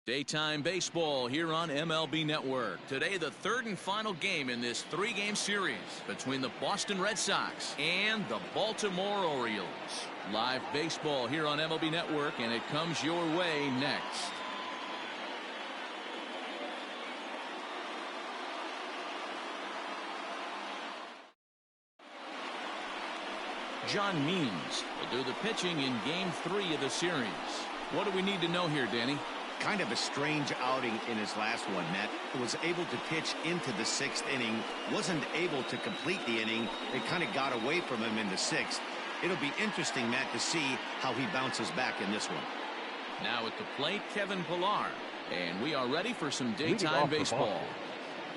Daytime baseball here on MLB Network. Today, the third and final game in this three-game series between the Boston Red Sox and the Baltimore Orioles. Live baseball here on MLB Network, and it comes your way next. John Means will do the pitching in Game 3 of the series. What do we need to know here, Danny? Kind of a strange outing in his last one, Matt. Was able to pitch into the sixth inning, wasn't able to complete the inning. It kind of got away from him in the sixth. It'll be interesting, Matt, to see how he bounces back in this one. Now at the plate, Kevin Pillar. And we are ready for some daytime baseball.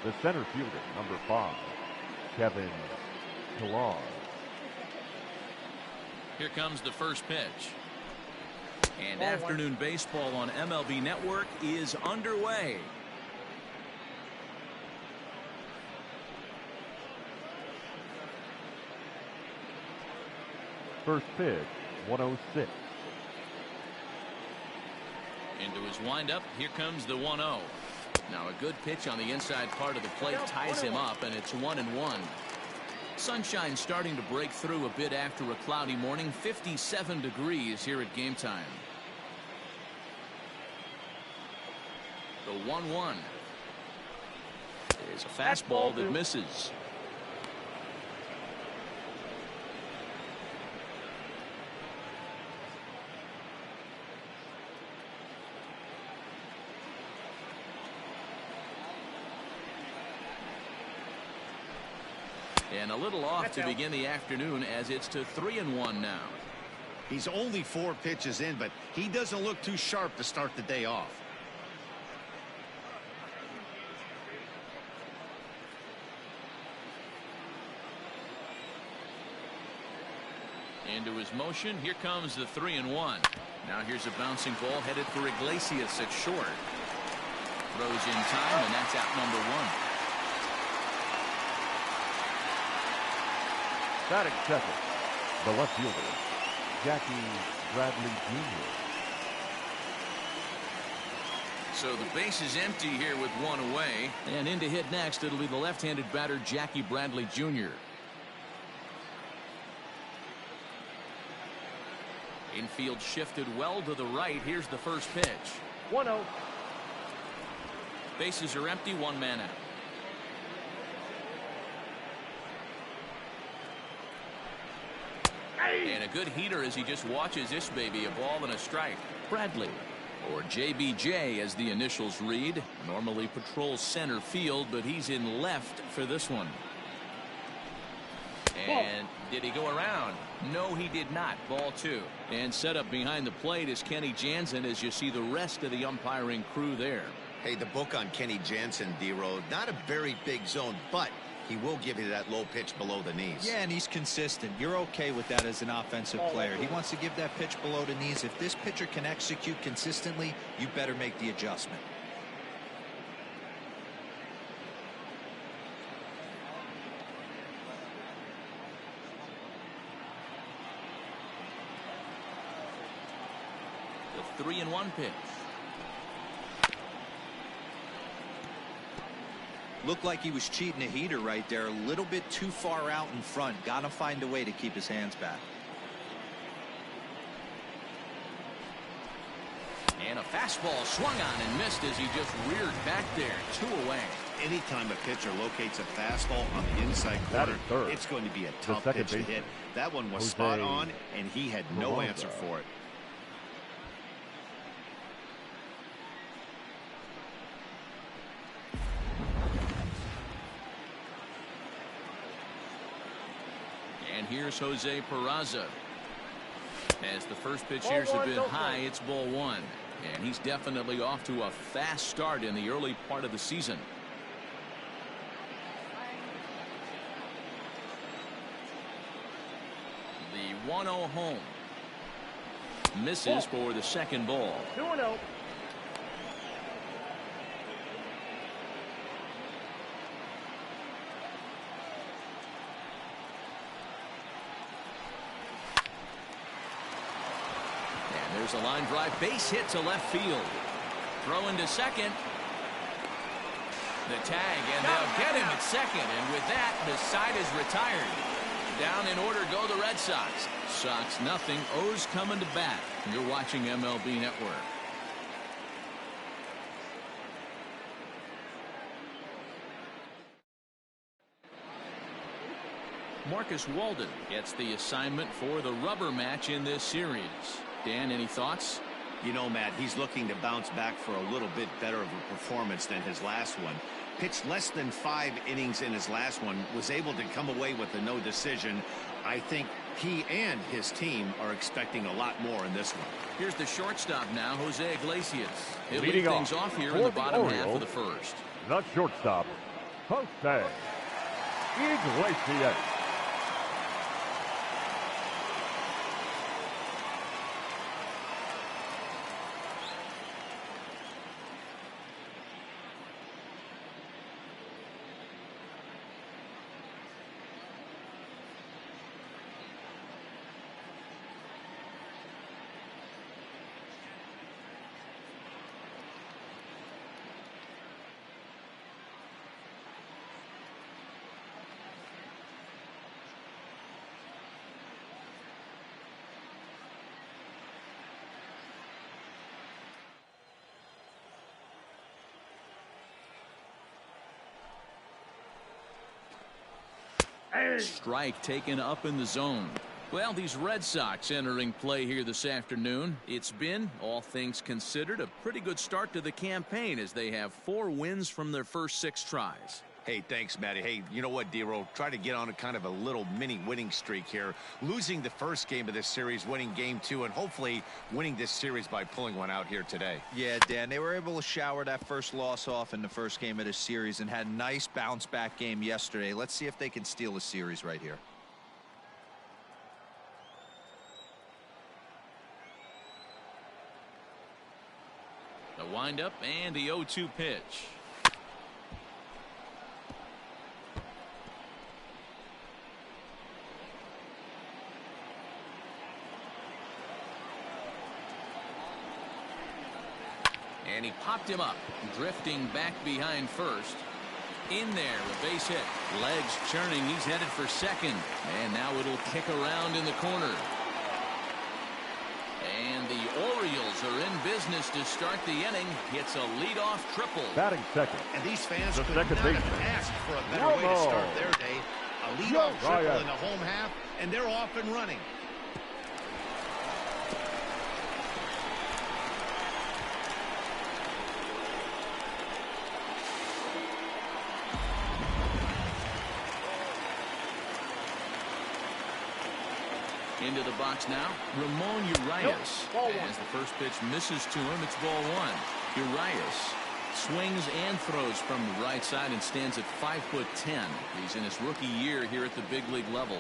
The center fielder, number 5, Kevin Pillar. Here comes the first pitch. And afternoon baseball on MLB Network is underway. First pitch, 106. Into his windup, here comes the 1-0. Now a good pitch on the inside part of the plate ties him up, and it's 1-1. Sunshine starting to break through a bit after a cloudy morning. 57 degrees here at game time. The 1-1 is a fastball that misses. And a little off to begin the afternoon, as it's to 3-1 now. He's only 4 pitches in, but he doesn't look too sharp to start the day off. Into his motion, here comes the 3-1. Now here's a bouncing ball headed for Iglesias at short. Throws in time, and that's out number 1. Batting second, the left fielder, Jackie Bradley Jr. So the base is empty here with 1 away. And in to hit next, it'll be the left-handed batter, Jackie Bradley Jr. Infield shifted well to the right. Here's the first pitch. 1-0. Bases are empty, 1 man out. And a good heater as he just watches this baby, a ball and a strike. Bradley, or JBJ as the initials read, normally patrols center field, but he's in left for this one. And did he go around? No, he did not. Ball 2. And set up behind the plate is Kenny Jansen, as you see the rest of the umpiring crew there. Hey, the book on Kenny Jansen, D-Road, not a very big zone, but he will give you that low pitch below the knees. Yeah, and he's consistent. You're okay with that as an offensive player. He wants to give that pitch below the knees. If this pitcher can execute consistently, you better make the adjustment. The 3-1 pitch. Looked like he was cheating a heater right there. A little bit too far out in front. Got to find a way to keep his hands back. And a fastball swung on and missed as he just reared back there. 2 away. Anytime a pitcher locates a fastball on the inside corner, it's going to be a tough pitch to hit. That one was spot on, and he had no answer for it. And here's Jose Peraza. As the first pitch here's a bit high, it's ball 1. And he's definitely off to a fast start in the early part of the season. The 1-0 home. Misses for the second ball. 2-0. There's a line drive base hit to left field. Throw into second. The tag, and they'll get him at second. And with that, the side is retired. Down in order go the Red Sox. Sox nothing. O's coming to bat. You're watching MLB Network. Marcus Walden gets the assignment for the rubber match in this series. Dan, any thoughts? You know, Matt, he's looking to bounce back for a little bit better of a performance than his last one. Pitched less than 5 innings in his last one, was able to come away with a no decision. I think he and his team are expecting a lot more in this one. Here's the shortstop now, Jose Iglesias. He'll Leading lead things off here in the bottom half of the first. The shortstop, Jose Iglesias. Strike taken up in the zone. Well, these Red Sox entering play here this afternoon. It's been, all things considered, a pretty good start to the campaign as they have 4 wins from their first 6 tries. Hey, thanks, Matty. Hey, you know what, D-Roll? Try to get on a kind of a little mini winning streak here. Losing the first game of this series, winning game 2, and hopefully winning this series by pulling one out here today. Yeah, Dan, they were able to shower that first loss off in the first game of this series and had a nice bounce back game yesterday. Let's see if they can steal a series right here. The windup and the 0-2 pitch. And he popped him up, drifting back behind first. In there, a base hit. Legs churning, he's headed for second. And now it'll kick around in the corner. And the Orioles are in business to start the inning. Hits a leadoff triple. Batting second. And these fans could second not have asked for a better way to start their day. A leadoff triple in the home half, and they're off and running. Into the box now, Ramon Urias. As the first pitch misses to him, it's ball 1. Urias swings and throws from the right side and stands at 5'10". He's in his rookie year here at the big league level.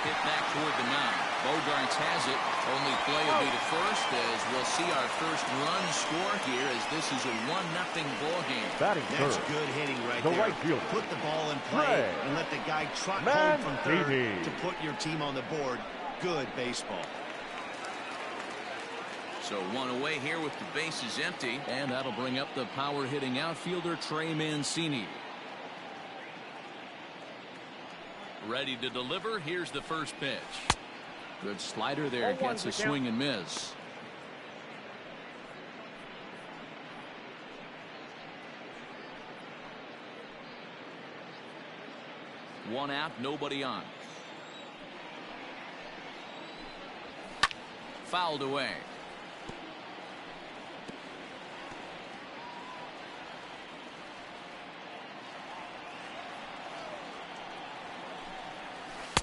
Hit back toward the mound. Bogarts has it. Only play will be to first as we'll see our first run score here as this is a 1-0 ball game. That's good hitting right there. Right field. Put the ball in play and let the guy trot home from third to put your team on the board. Good baseball. So 1 away here with the bases empty, and that'll bring up the power hitting outfielder Trey Mancini. Ready to deliver. Here's the first pitch. Good slider there. Gets a swing and miss. One out, nobody on. Fouled away.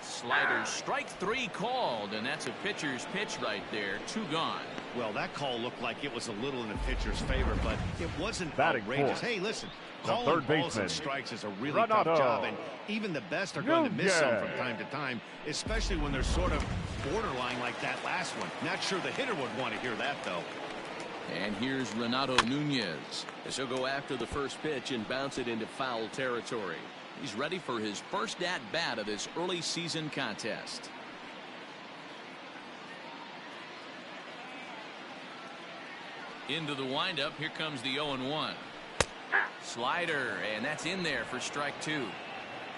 Slider, strike 3 called, and that's a pitcher's pitch right there. 2 gone. Well, that call looked like it was a little in the pitcher's favor, but it wasn't Batting outrageous. fourth. Hey, listen, The calling third balls baseman, and strikes is a really Renato tough job, and even the best are going to miss some from Nunez. time to time, especially when they're sort of borderline like that last one. Not sure the hitter would want to hear that, though. And here's Renato Nunez as he'll go after the first pitch and bounce it into foul territory. He's ready for his first at-bat of this early season contest. Into the windup. Here comes the 0-1. Slider, and that's in there for strike 2.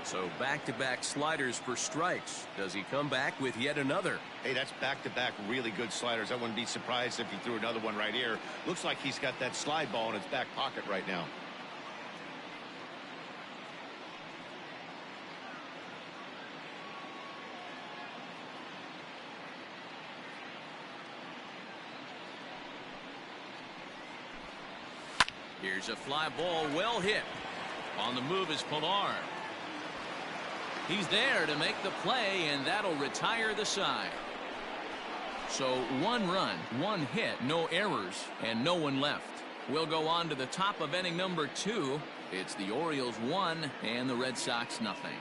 So back-to-back sliders for strikes. Does he come back with yet another? Hey, that's back-to-back really good sliders. I wouldn't be surprised if he threw another one right here. Looks like he's got that slide ball in his back pocket right now. Here's a fly ball, well hit. On the move is Pilar. He's there to make the play, and that'll retire the side. So 1 run, 1 hit, no errors, and no one left. We'll go on to the top of inning number 2. It's the Orioles 1 and the Red Sox nothing.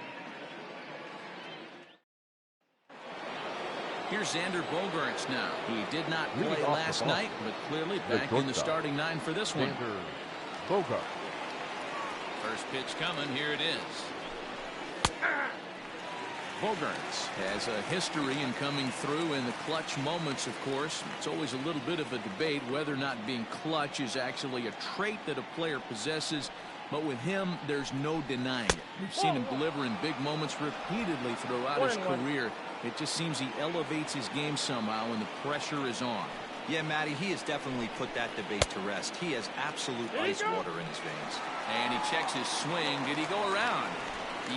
Here's Xander Bogaerts now. He did not play last night, but clearly back in the starting 9 for this one. Xander Bogaerts. First pitch coming. Here it is. Bogaerts has a history in coming through in the clutch moments, of course. It's always a little bit of a debate whether or not being clutch is actually a trait that a player possesses. But with him, there's no denying it. We've seen him deliver in big moments repeatedly throughout his career. It just seems he elevates his game somehow when the pressure is on. Yeah, Matty, he has definitely put that debate to rest. He has absolute ice water in his veins. And he checks his swing. Did he go around?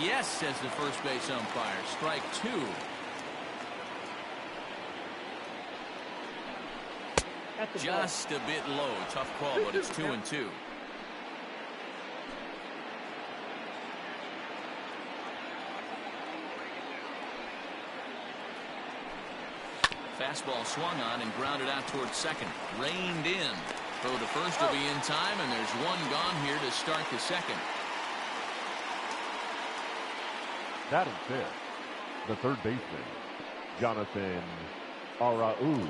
Yes, says the first base umpire. Strike 2. Just a bit low. Tough call, but it's 2-2. Fastball swung on and grounded out towards second. Reined in. Throw to first will be in time, and there's 1 gone here to start the second. Batting fifth, the third baseman, Jonathan Arauz.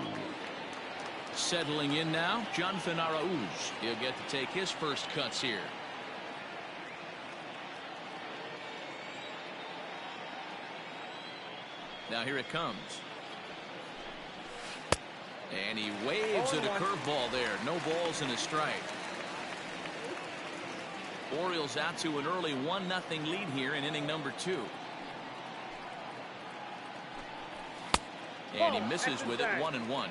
Settling in now, Jonathan Arauz. He'll get to take his first cuts here. Now here it comes. And he waves at a curveball there. No balls and a strike. Orioles out to an early 1-0 lead here in inning number 2. And he misses with it. 1-1.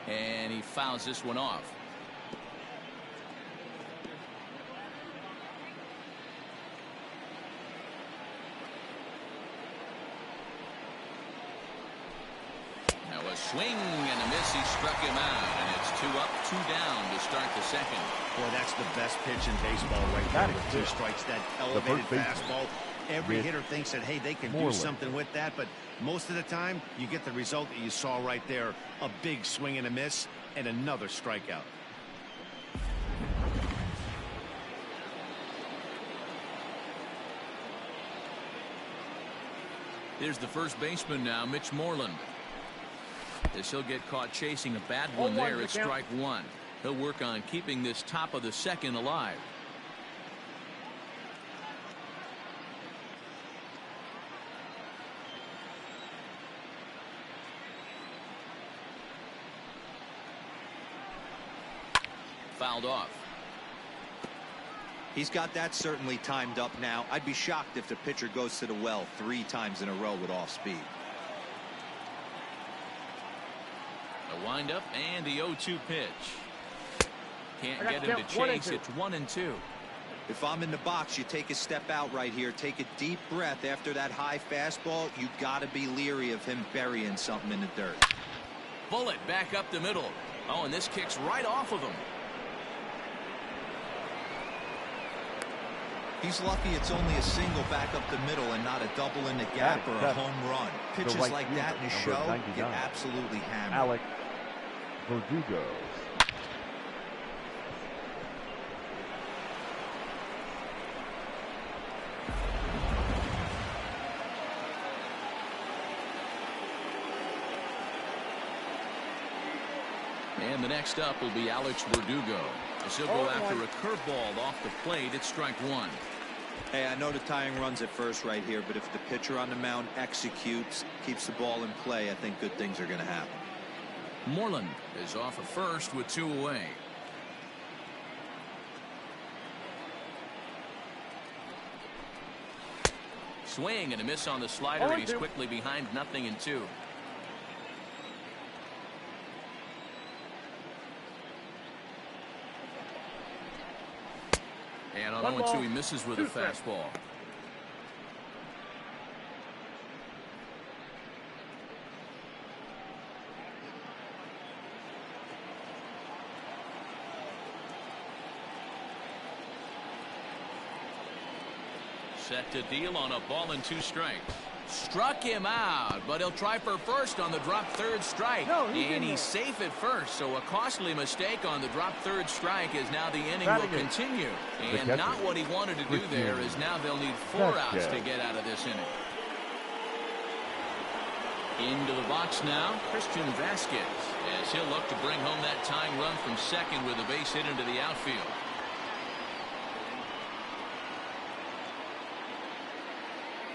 And he fouls this one off. Swing and a miss. He struck him out, and it's 2 up, 2 down to start the second. Boy, that's the best pitch in baseball right there with 2 strikes. That elevated fastball. Every hitter thinks that, hey, they can do something with that, but most of the time you get the result that you saw right there. A big swing and a miss and another strikeout. Here's the first baseman now, Mitch Moreland. As he'll get caught chasing a bad one there at strike 1. He'll work on keeping this top of the second alive. Fouled off. He's got that certainly timed up now. I'd be shocked if the pitcher goes to the well 3 times in a row with off speed. The windup and the 0-2 pitch. Can't get him to chase. It's 1-2. If I'm in the box, you take a step out right here. Take a deep breath after that high fastball. You got to be leery of him burying something in the dirt. Bullet back up the middle. Oh, and this kicks right off of him. He's lucky it's only a single back up the middle and not a double in the gap or a home run. Pitches like that in the show get absolutely hammered. Alex Verdugo. And the next up will be Alex Verdugo. As he'll go after a curveball off the plate at strike 1. Hey, I know the tying runs at first right here, but if the pitcher on the mound executes, keeps the ball in play, I think good things are going to happen. Moreland is off at first with 2 away. Swing and a miss on the slider, and he's quickly behind 0-2. And on 0-2, he misses with a fastball. Set to deal on a ball and 2 strikes. Struck him out, but he'll try for first on the drop third strike. And he's safe at first, so a costly mistake on the drop third strike is now the inning will continue. And not what he wanted to do there is now they'll need 4 outs to get out of this inning. Into the box now, Christian Vasquez, as he'll look to bring home that tying run from second with a base hit into the outfield.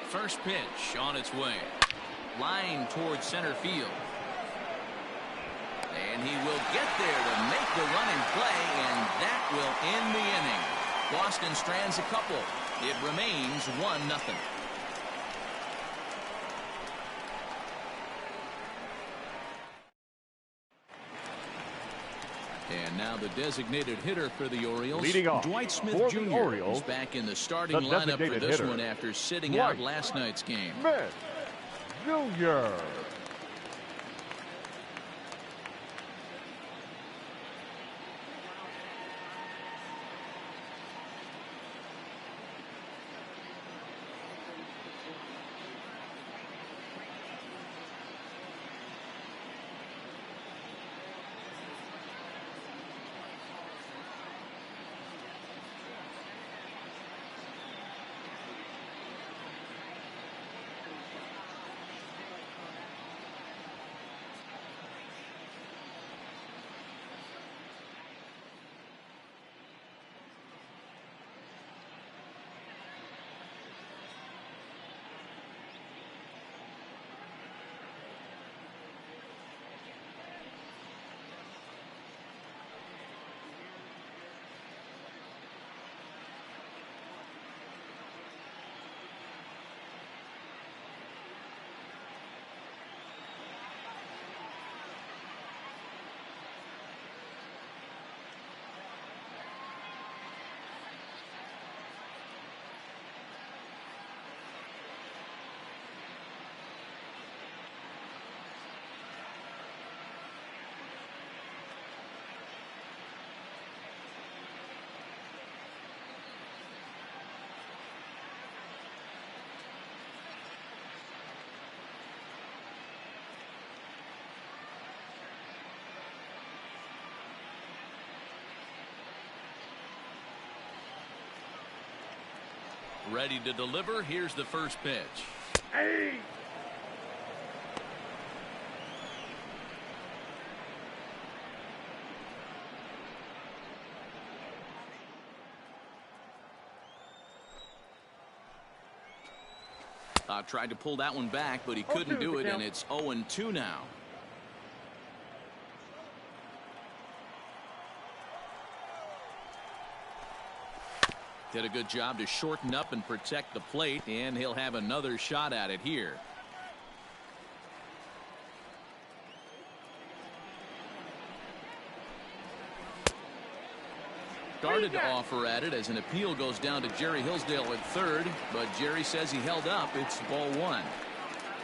First pitch on its way. Line towards center field. And he will get there to make the running play, and that will end the inning. Boston strands a couple. It remains 1-0. And now the designated hitter for the Orioles, leading off Dwight Smith for Jr. the Orioles, is back in the starting lineup for this one after sitting out last night's game. Smith Jr. Ready to deliver. Here's the first pitch. Hey! Tried to pull that one back, but he couldn't do it, and it's 0-2 now. Did a good job to shorten up and protect the plate, and he'll have another shot at it here. Started to offer at it as an appeal goes down to Jerry Hillsdale at third, but Jerry says he held up. It's ball 1.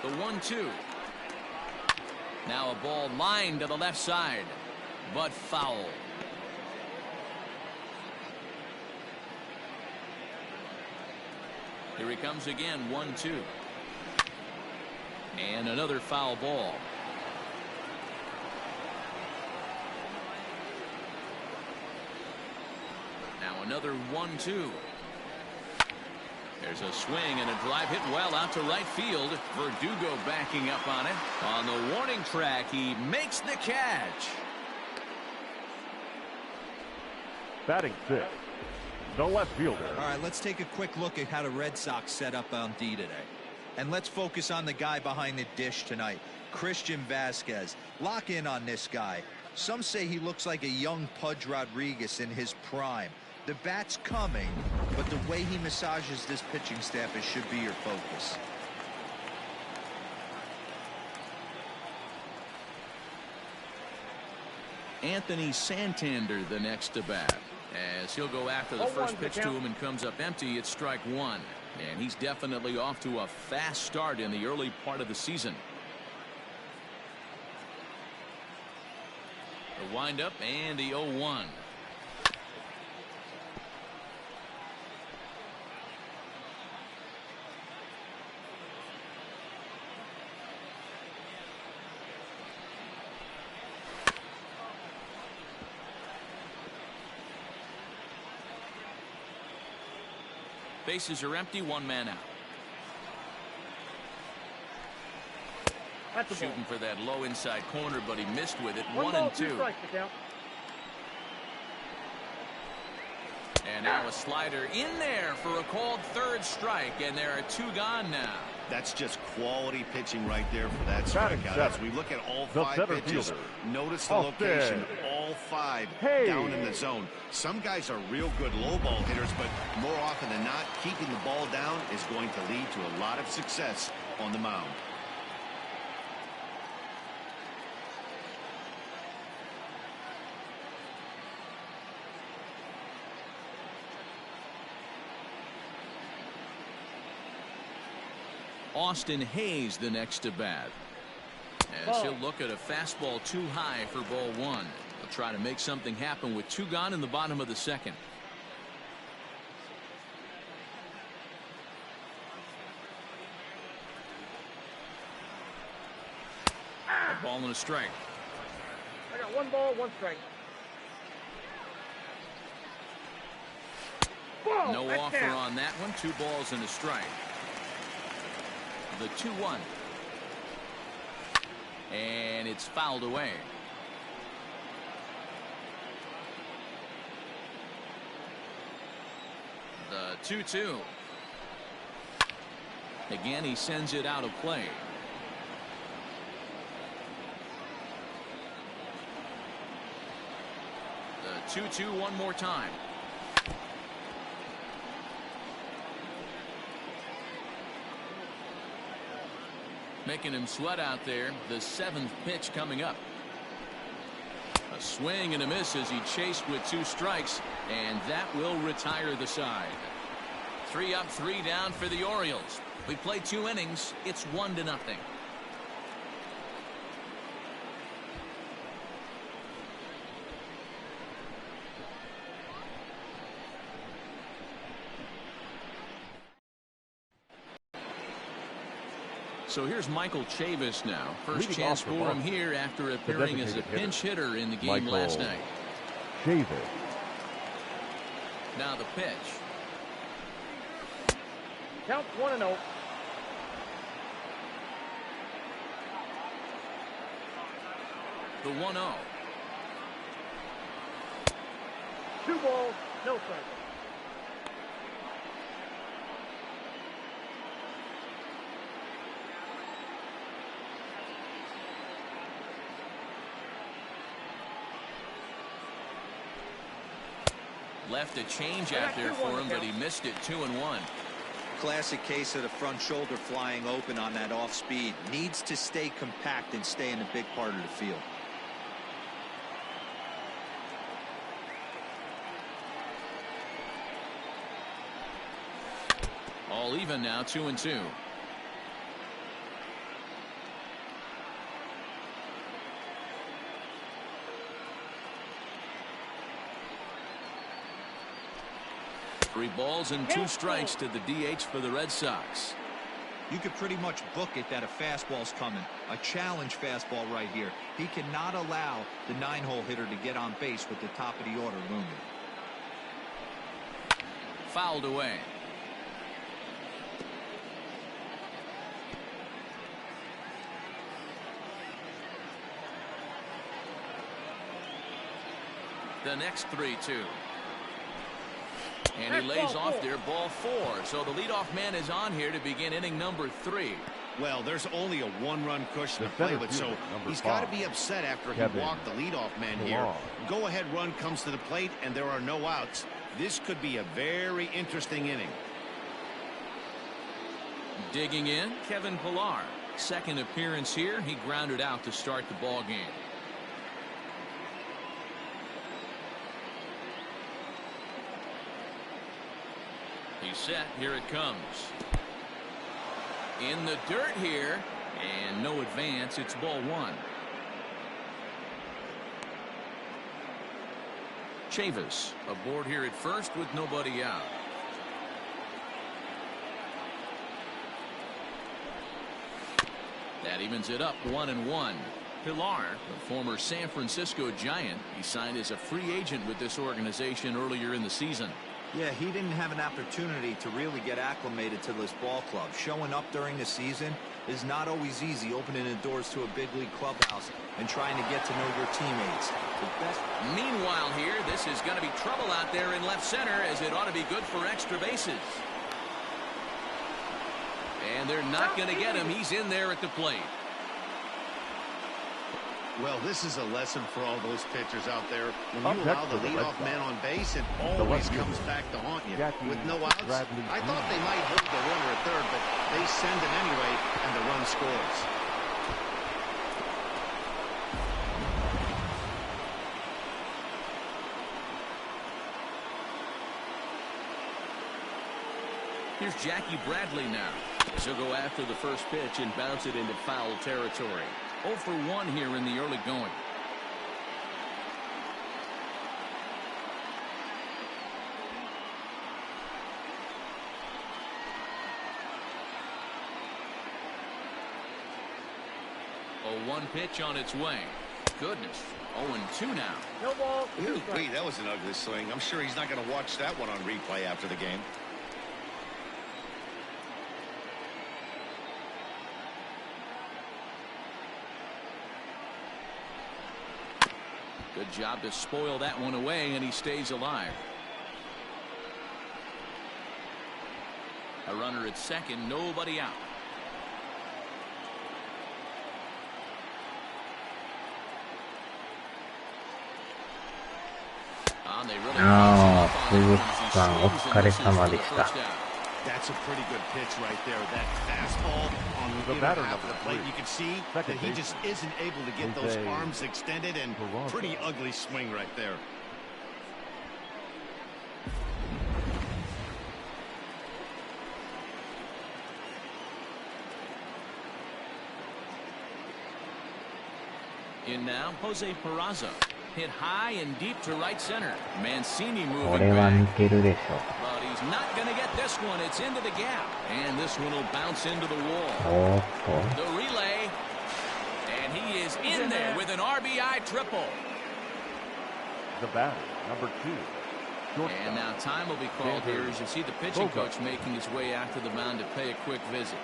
The 1-2. Now a ball lined to the left side, but foul. Here he comes again, 1-2. And another foul ball. Now another 1-2. There's a swing and a drive hit well out to right field. Verdugo backing up on it. On the warning track, he makes the catch. Batting 6, the left fielder. All right, let's take a quick look at how the Red Sox set up on D today. And let's focus on the guy behind the dish tonight, Christian Vasquez. Lock in on this guy. Some say he looks like a young Pudge Rodriguez in his prime. The bat's coming, but the way he massages this pitching staff, it should be your focus. Anthony Santander the next to bat, as he'll go after the first pitch to him and comes up empty. It's strike one, and he's definitely off to a fast start in the early part of the season. The windup and the 0-1. Bases are empty, one man out. Shooting for that low inside corner, but he missed with it. 1-2. And now a slider in there for a called third strike, and there are two gone now. That's just quality pitching right there for that strikeout. As we look at all five pitches, notice the location, all five down in the zone. Some guys are real good low ball hitters, but more often than not, keeping the ball down is going to lead to a lot of success on the mound. Austin Hayes the next to bat, as he'll look at a fastball too high for ball one. He'll try to make something happen with two gone in the bottom of the second. A ball and a strike. I got 1 ball, 1 strike. No offer on that one. 2 balls and a strike. The 2-1, and it's fouled away. The 2-2. Again, he sends it out of play. The 2-2 one more time. Making him sweat out there. The 7th pitch coming up. A swing and a miss as he chased with 2 strikes, and that will retire the side. 3 up, 3 down for the Orioles. We played 2 innings. It's 1-0. So here's Michael Chavis now. First chance for him here after appearing as a pinch hitter in the game last night. Chavis. Now the pitch. Count 1-0. The 1-0. 2 balls, no strike. Left a change out there for him, but he missed it. 2-1. Classic case of the front shoulder flying open on that off speed. Needs to stay compact and stay in the big part of the field. All even now, 2-2. Three balls and 2 strikes to the DH for the Red Sox. You could pretty much book it that a fastball's coming. A challenge fastball right here. He cannot allow the 9-hole hitter to get on base with the top of the order looming. Fouled away. The next 3-2. And he lays off there, ball 4. So the leadoff man is on here to begin inning number 3. Well, there's only a one-run cushion to play with, so he's got to be upset after he walked the leadoff man here. Go-ahead run comes to the plate, and there are no outs. This could be a very interesting inning. Digging in, Kevin Pillar. Second appearance here. He grounded out to start the ball game. He's set. Here it comes. In the dirt here, and no advance. It's ball 1. Chavis aboard here at first with nobody out. That evens it up 1-1. Pillar, the former San Francisco Giant, he signed as a free agent with this organization earlier in the season. Yeah, he didn't have an opportunity to really get acclimated to this ball club. Showing up during the season is not always easy, opening the doors to a big league clubhouse and trying to get to know your teammates. Meanwhile here, this is going to be trouble out there in left center, as it ought to be good for extra bases. And they're not going to get him. He's in there at the plate. Well, this is a lesson for all those pitchers out there. When you allow the leadoff man on base, it always comes back to haunt you. With no outs, I thought they might hold the runner at third, but they send him anyway, and the run scores. Here's Jackie Bradley now. He'll go after the first pitch and bounce it into foul territory. 0 for 1 here in the early going. A 1 pitch on its way. Goodness. 0-2 now. No ball. Wait, that was an ugly swing. I'm sure he's not going to watch that one on replay after the game. Good job to spoil that one away, and he stays alive. A runner at second, nobody out. They really That's a pretty good pitch right there. That fastball on the half of the plate. You can see that he just isn't able to get those arms extended, and pretty ugly swing right there. In now, Jose Peraza. Hit high and deep to right center. Mancini moving back. But he's not going to get this one. It's into the gap. And this one will bounce into the wall. The relay. And he is in there with an RBI triple. The batter, number 2. And now time will be called here as you see the pitching coach making his way out to the mound to pay a quick visit.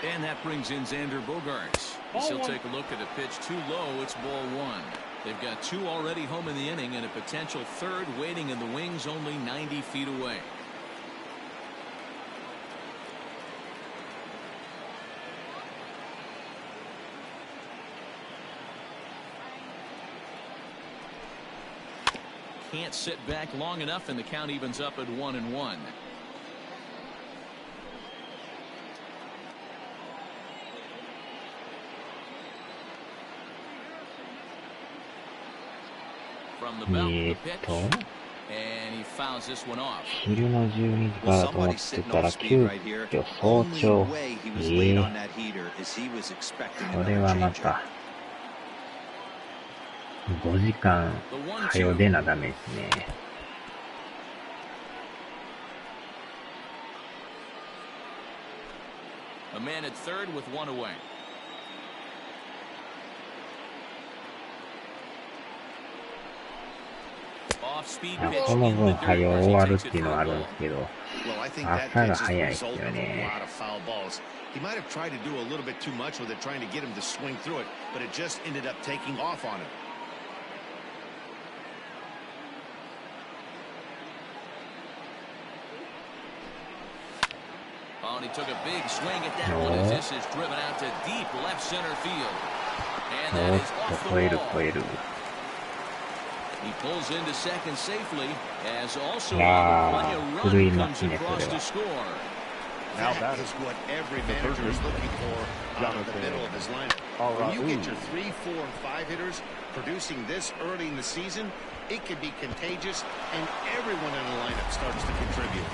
And that brings in Xander Bogaerts. He'll take a look at a pitch too low. It's ball 1. They've got 2 already home in the inning and a potential third waiting in the wings only 90 feet away. Can't sit back long enough, and the count evens up at 1-1. From the belt, the pitch, and he fouls this one off. 昼の12時からと思ってたら急遽早朝。これはまた5時間早出なダメですね。A man at third with 1 away. その分早終わるっていうのはあるんですけど、朝が早いですよね。He might have tried to do a little bit too much with it, trying to get him to swing through it, but it just ended up taking off on him. Oh, and he took a big swing at that one as this is driven out to deep left center field. And that is off the wall. He pulls into second safely as also plenty of run comes across to score. That is what every manager is looking for out of the middle of his lineup. When you get your 3, 4, and 5 hitters producing this early in the season, it can be contagious, and everyone in the lineup starts to contribute.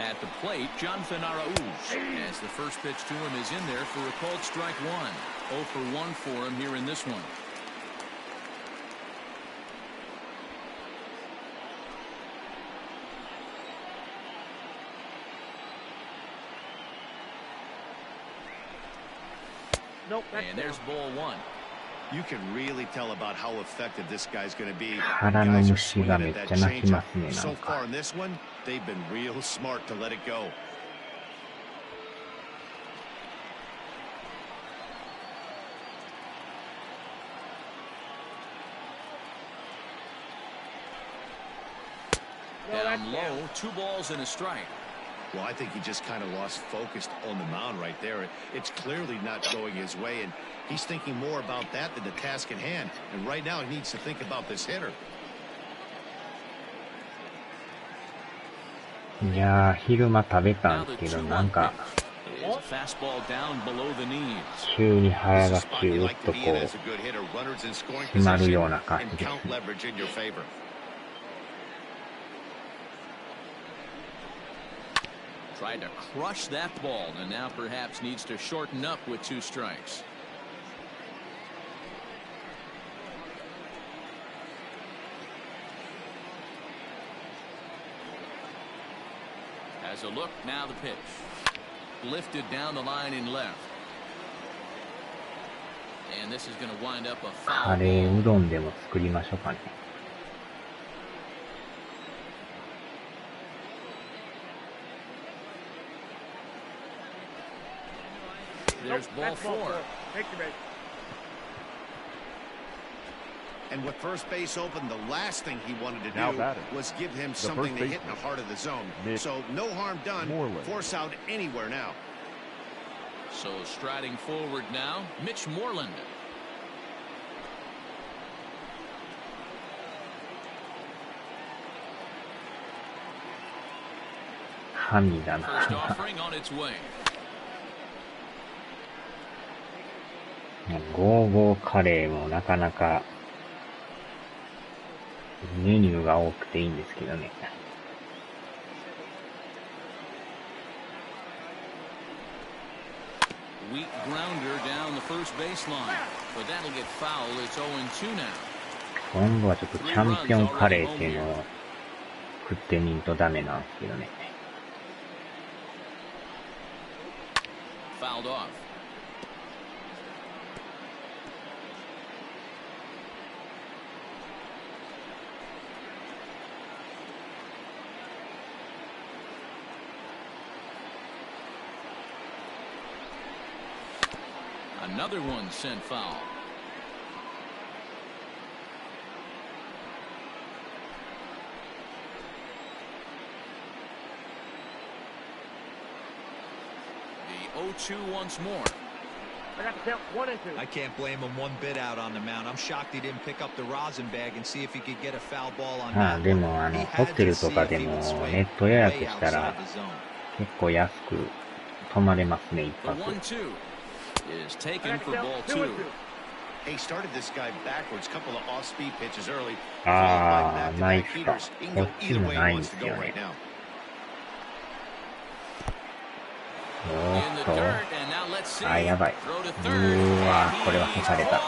At the plate, Jonathan Arauz, as the first pitch to him is in there for a called strike one. 0 for 1 for him here in this one. Nope, and there's ball one. You can really tell about how effective this guy's going to be. 腹の虫がめっちゃ鳴きますね、な So んか。 far in this one, they've been real smart to let it go. Down low, 2 balls and a strike. Well, I think he just kind of lost focus on the mound right there. It's clearly not going his way, and he's thinking more about that than the task at hand. And right now, he needs to think about this hitter. いやー、昼間食べたんですけど、なんか、急に腹がキューッとこう、締まるような感じです。Tried to crush that ball and now perhaps needs to shorten up with 2 strikes. As a look, now the pitch. Lifted down the line in left. And this is going to wind up a foul. カレーうどんでも作りましょうかね。There's ball 4. Take your base. And with first base open, the last thing he wanted to do was give him something to hit in the heart of the zone. So no harm done. Force out anywhere now. So striding forward now, Mitch Moreland. First offering on its way. ゴーゴーカレーもなかなかメニューが多くていいんですけどね。Weak grounder down the first baseline, but that'll get foul. It's 0-2 now. 今度はちょっとチャンピオンカレーっていうのを食ってみんとダメなんですけどね。Fouled off. Another one sent foul. The 0-2 once more. I got the count 1 and 2. I can't blame him one bit out on the mound. I'm shocked he didn't pick up the rosin bag and see if he could get a foul ball on that. でもホテルとかでもネット予約したら結構安く泊まれますね、一泊。Is taken for ball 2. He started this guy backwards, couple of off-speed pitches early. あー、ナイスか。こっちもないんですよね。おーっと。あ、やばい。うーわー、これは消された。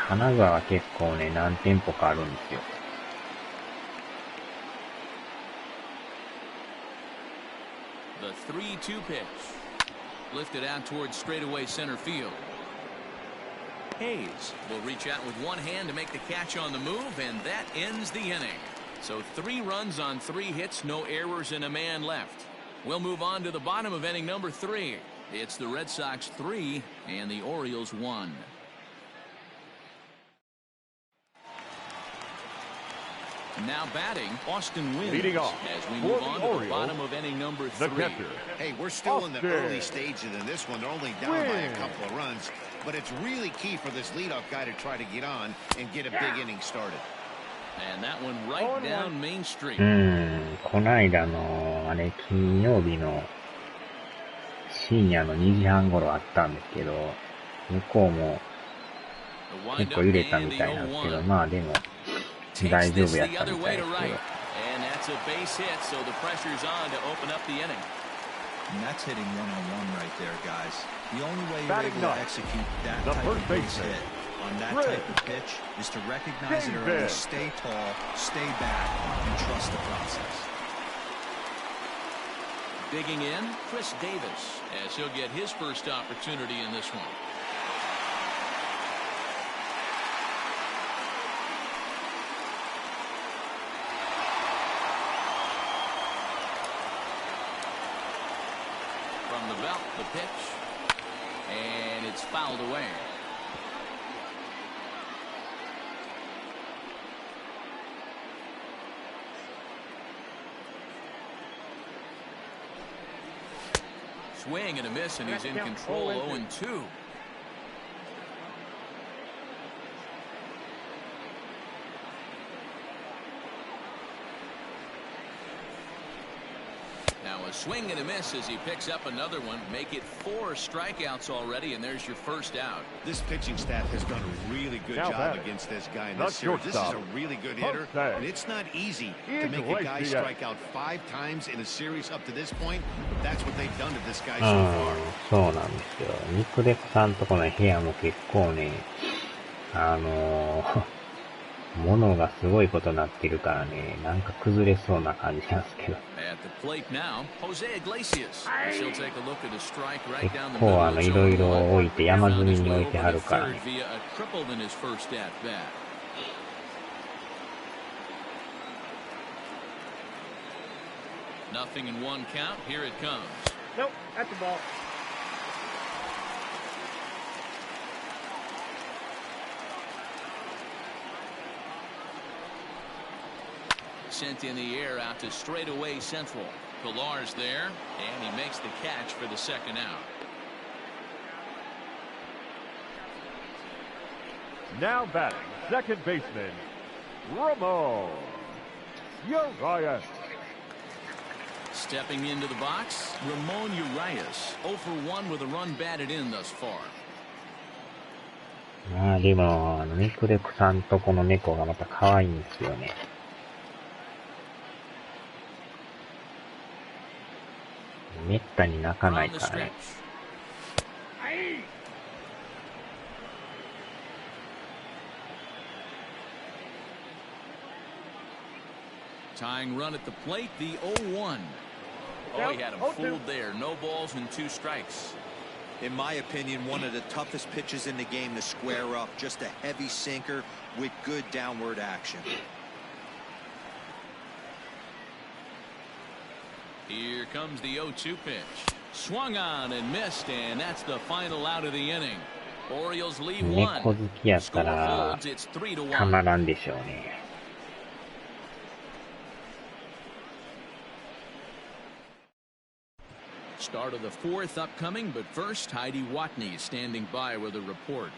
金沢結構ね、何店舗かあるんですよ。3-2 pitch. Lifted out towards straightaway center field. Hayes will reach out with one hand to make the catch on the move, and that ends the inning. So 3 runs on 3 hits, no errors, and a man left. We'll move on to the bottom of inning number 3. It's the Red Sox 3 and the Orioles 1. Now batting, Austin Wynn. Leading off as we for move the on to Orioles, the bottom of inning number 3. the catcher. Hey, we're still in the Austin. early stages in this one. They're only down by a couple of runs, but it's really key for this leadoff guy to try to get on and get a big inning started. And that one right down Main Street. この間の、あれ、金曜日の深夜の2時半頃あったんですけど、向こうも結構揺れたみたいなんですけど、まあでも、大丈夫やったみたいですけど。And that's a base hit, so the pressure's on to open up the inning. And that's hitting one-on-one right there, guys. The only way you're Batting able to ninth, execute that the type first of base baseman, hit on that Red. type of pitch is to recognize it early, stay tall, stay back, and trust the process. Digging in, Chris Davis, as he'll get his first opportunity in this one. From the belt, the pitch, and it's fouled away. Swing and a miss, and he's in control. 0-2. Now a swing and a miss as he picks up another one. Make it 4 strikeouts already, and there's your first out. This pitching staff has done a really good job against this guy in this series. This is a really good hitter, and it's not easy to make a guy strike out 5 times in a series up to this point. But that's what they've done to this guy so far. そうなんですよ。ニクレクさんとこの部屋も結構ね、物がすごいことになってるからね、なんか崩れそうな感じなんですけど。結構いろいろ置いて山積みに置いてはるからね。Nothing in 1 count. Here it comes. Nope, that's the ball. Sent in the air out to straightaway central. Pilar's there, and he makes the catch for the second out. Now batting, second baseman, Ramon Urias. Stepping into the box, Ramon Urias, 0 for 1 with a run batted in thus far. まあでも、ニクレクさんとこの猫がまた可愛いんですよね。めったに泣かないからね。Tying run at the plate, the 0-1. Oh, he had him fooled there. No balls and 2 strikes. In my opinion, one of the toughest pitches in the game to square up. Just a heavy sinker with good downward action. Here comes the 0-2 pitch. Swung on and missed, and that's the final out of the inning. Orioles leave 1. 猫好きやったらたまらんでしょうね。Start of the 4th upcoming, but first, Heidi Watney standing by with a report.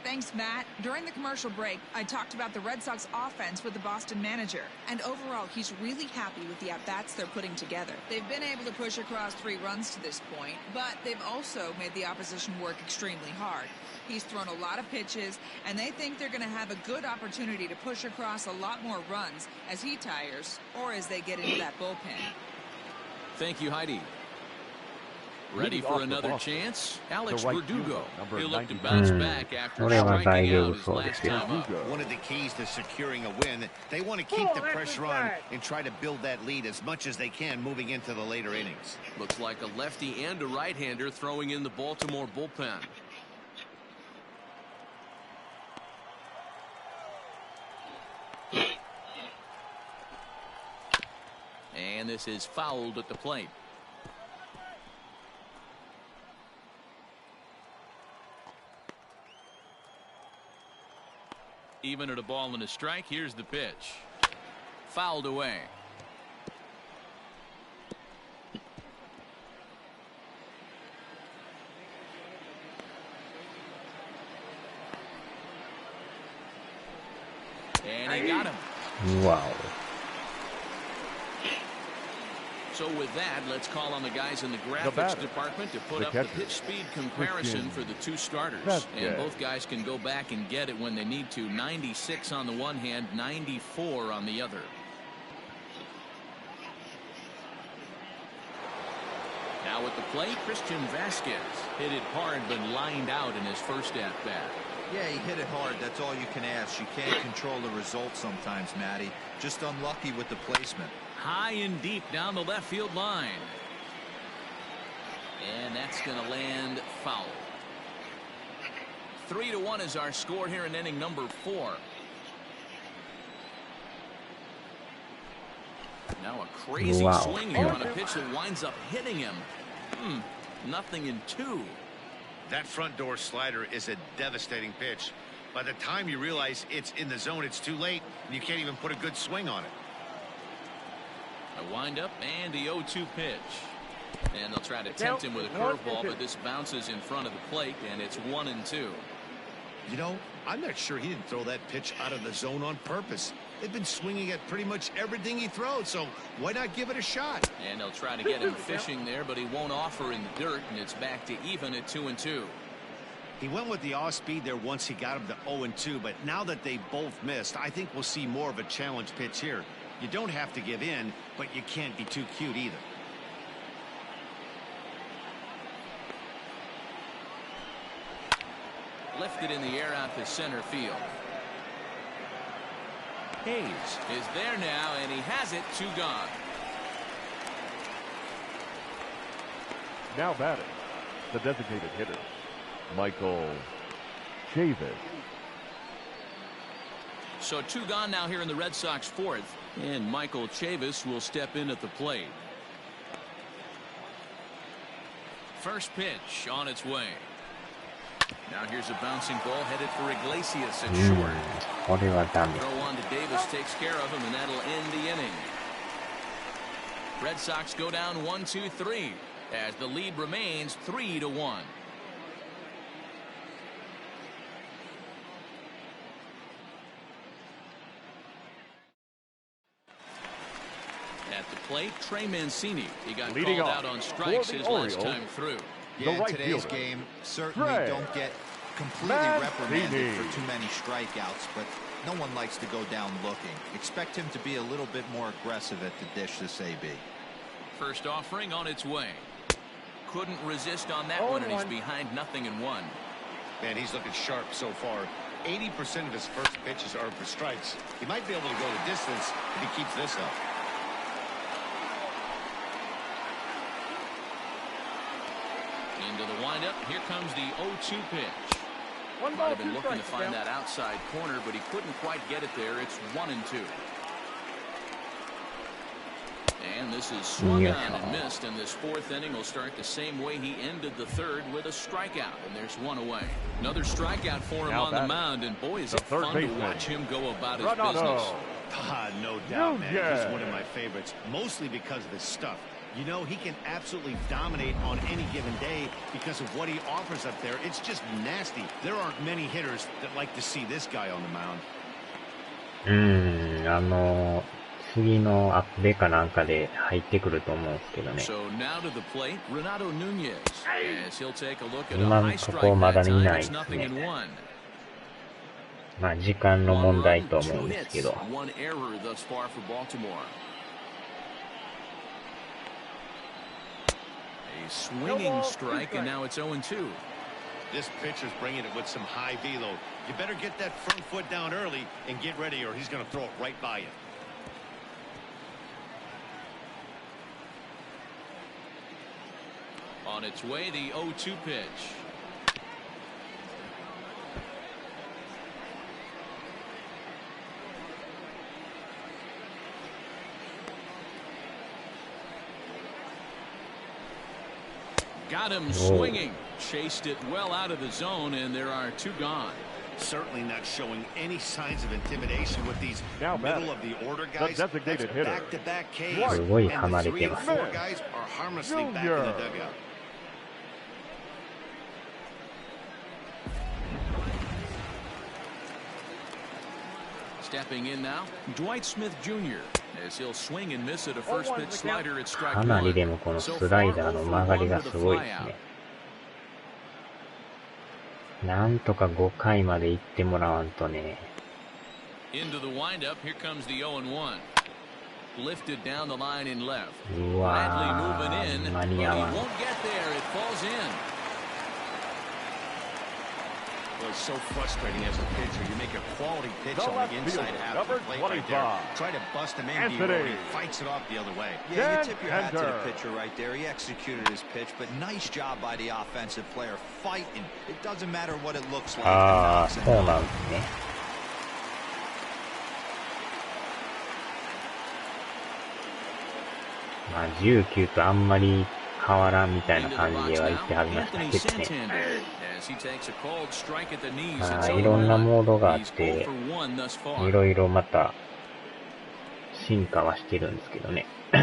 Thanks, Matt. During the commercial break, I talked about the Red Sox offense with the Boston manager. And overall, he's really happy with the at-bats they're putting together. They've been able to push across 3 runs to this point, but they've also made the opposition work extremely hard. He's thrown a lot of pitches, and they think they're going to have a good opportunity to push across a lot more runs as he tires or as they get into that bullpen. Thank you, Heidi. Ready for another chance? Alex Verdugo. He'll look to 92. bounce back after これは striking 大丈 out 夫 his そうで last すよ。 time up. One of the keys to securing a win, they want to keep the pressure on and try to build that lead as much as they can moving into the later innings. Looks like a lefty and a right-hander throwing in the Baltimore bullpen. And this is fouled at the plate. Even at a ball and a strike, here's the pitch. Fouled away. And he got him. Wow. So with that, let's call on the guys in the graphics department to put up the pitch speed comparison for the two starters. And both guys can go back and get it when they need to. 96 on the one hand, 94 on the other. Now at the plate, Christian Vasquez hit it hard but lined out in his first at-bat. Yeah, he hit it hard. That's all you can ask. You can't control the result sometimes, Matty. Just unlucky with the placement. High and deep down the left field line. And that's going to land foul. 3-1 is our score here in inning number 4. Now a crazy swing here on a pitch that winds up hitting him. Nothing in 2. That front door slider is a devastating pitch. By the time you realize it's in the zone, it's too late, and you can't even put a good swing on it. A windup and the 0-2 pitch. And they'll try to tempt him with a curveball, but this bounces in front of the plate, and it's 1-2. You know, I'm not sure he didn't throw that pitch out of the zone on purpose. They've been swinging at pretty much everything he throws, so why not give it a shot? And they'll try to get him fishing there, but he won't offer in the dirt, and it's back to even at 2-2. He went with the off speed there once he got him to 0-2, but now that they both missed, I think we'll see more of a challenge pitch here. You don't have to give in, but you can't be too cute either. Lifted in the air out to center field. Hayes is there now, and he has it. 2 gone. Now batting, the designated hitter, Michael Chavis. So 2 gone now here in the Red Sox 4th, and Michael Chavis will step in at the plate. First pitch on its way. Now here's a bouncing ball headed for Iglesias at short. これはダメ。 Throw on to Davis takes care of him, and that'll end the inning. Red Sox go down 1-2-3 as the lead remains 3-1. At the plate, Trey Mancini. He got Leading called off out on strikes for the his last Orioles, time through. Yeah, in right today's fielder, game, certainly Trey don't get completely Mancini. reprimanded for too many strikeouts, but no one likes to go down looking. Expect him to be a little bit more aggressive at the dish this AB. First offering on its way. Couldn't resist on that one, and he's behind 0-1. Man, he's looking sharp so far. 80% of his first pitches are for strikes. He might be able to go the distance if he keeps this up. Into the windup. Here comes the 0-2 pitch. Might have been looking to find that outside corner, but he couldn't quite get it there. It's 1-2. And this is swung on and missed, and this 4th inning will start the same way he ended the 3rd with a strikeout, and there's 1 away. Another strikeout for him on the mound, and boy, is it fun to watch him go about his business. No doubt, man. He's one of my favorites, mostly because of his stuff. You know, he can absolutely dominate on any given day because of what he offers up there. It's just nasty. There aren't many hitters that like to see this guy on the mound. 次のアップデかなんかで入ってくると思うんですけどね。 So now to the plate, Renato Nunez, as he'll take a look at a 今の high と strike こまだ that 見 time. ない It's ですね。 0-1. まあ時間の問題 One と run, 思う 2 んですけ hits, ど。 1 error thus far for Baltimore. swinging strike, and now it's 0-2. This pitcher's bringing it with some high velo. You better get that front foot down early and get ready, or he's going to throw it right by you. On its way, the 0-2 pitch. Got him swinging. Chased it well out of the zone, and there are 2 gone. Certainly not showing any signs of intimidation with these Now middle of the order guys. the designated hitter. Back-to-back Ks,すごい and 離 the れ 3 て and ます 4 guys are harmlessly back in the dugout. Stepping in now, Dwight Smith Jr. as he'll swing and miss at a first pitch slider at strike かなり 1. でもこのスライダーの曲がりがすごいですね。なんとか5回まで行ってもらわんとね。 Into the windup, here comes the 0-1. Lifted down the line in left. うわ Bradley moving in, ー、間 but に he 合わん。 won't get there. It falls in. Well, it's so frustrating as a pitcher. You make a quality pitch The on left the inside fielder, half number of the plate right there. 25. Try to bust him in, Anthony. he fights it off the other way. Yeah, you tip your hat to the Enter. pitcher right there. He executed his pitch, but nice job by the offensive player fighting. It doesn't matter what it looks like. ああ、そうなんですね。まあ、19とあんまり変わらんみたいな感じでは言ってはりましたけどね。まあ、いろんなモードがあって、いろいろまた進化はしてるんですけどね。ま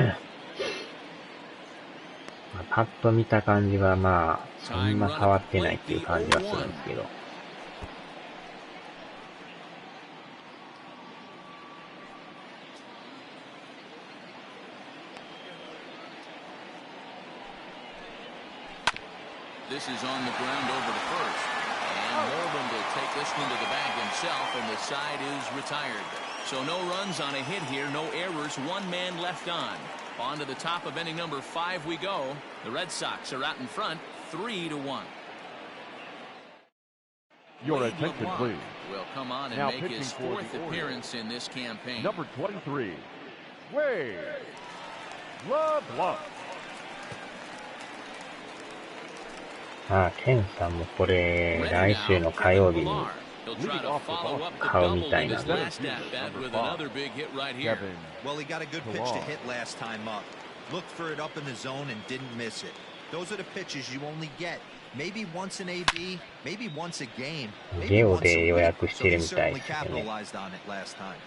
あ、パッと見た感じはまあ、そんな変わってないっていう感じはするんですけど。This is on the ground over to first. And Morgan will take this one to the bag himself, and the side is retired. So no runs on a hit here, no errors, 1 man left on. On to the top of inning number 5 we go. The Red Sox are out in front, 3-1. Your attention, please. Will come on and Now make pitching his for the 4th Orioles. appearance in this campaign. Number 23, Wade LeBlanc. ああ、ケンさんもこれ、来週の火曜日に買うみたいなんで。Well, he got a good pitch to hit last time up. Looked for it up in the zone and didn't miss it. Those are the pitches you only get. Maybe once an AB, maybe once a game, maybe once a week. So he certainly capitalized on it last time.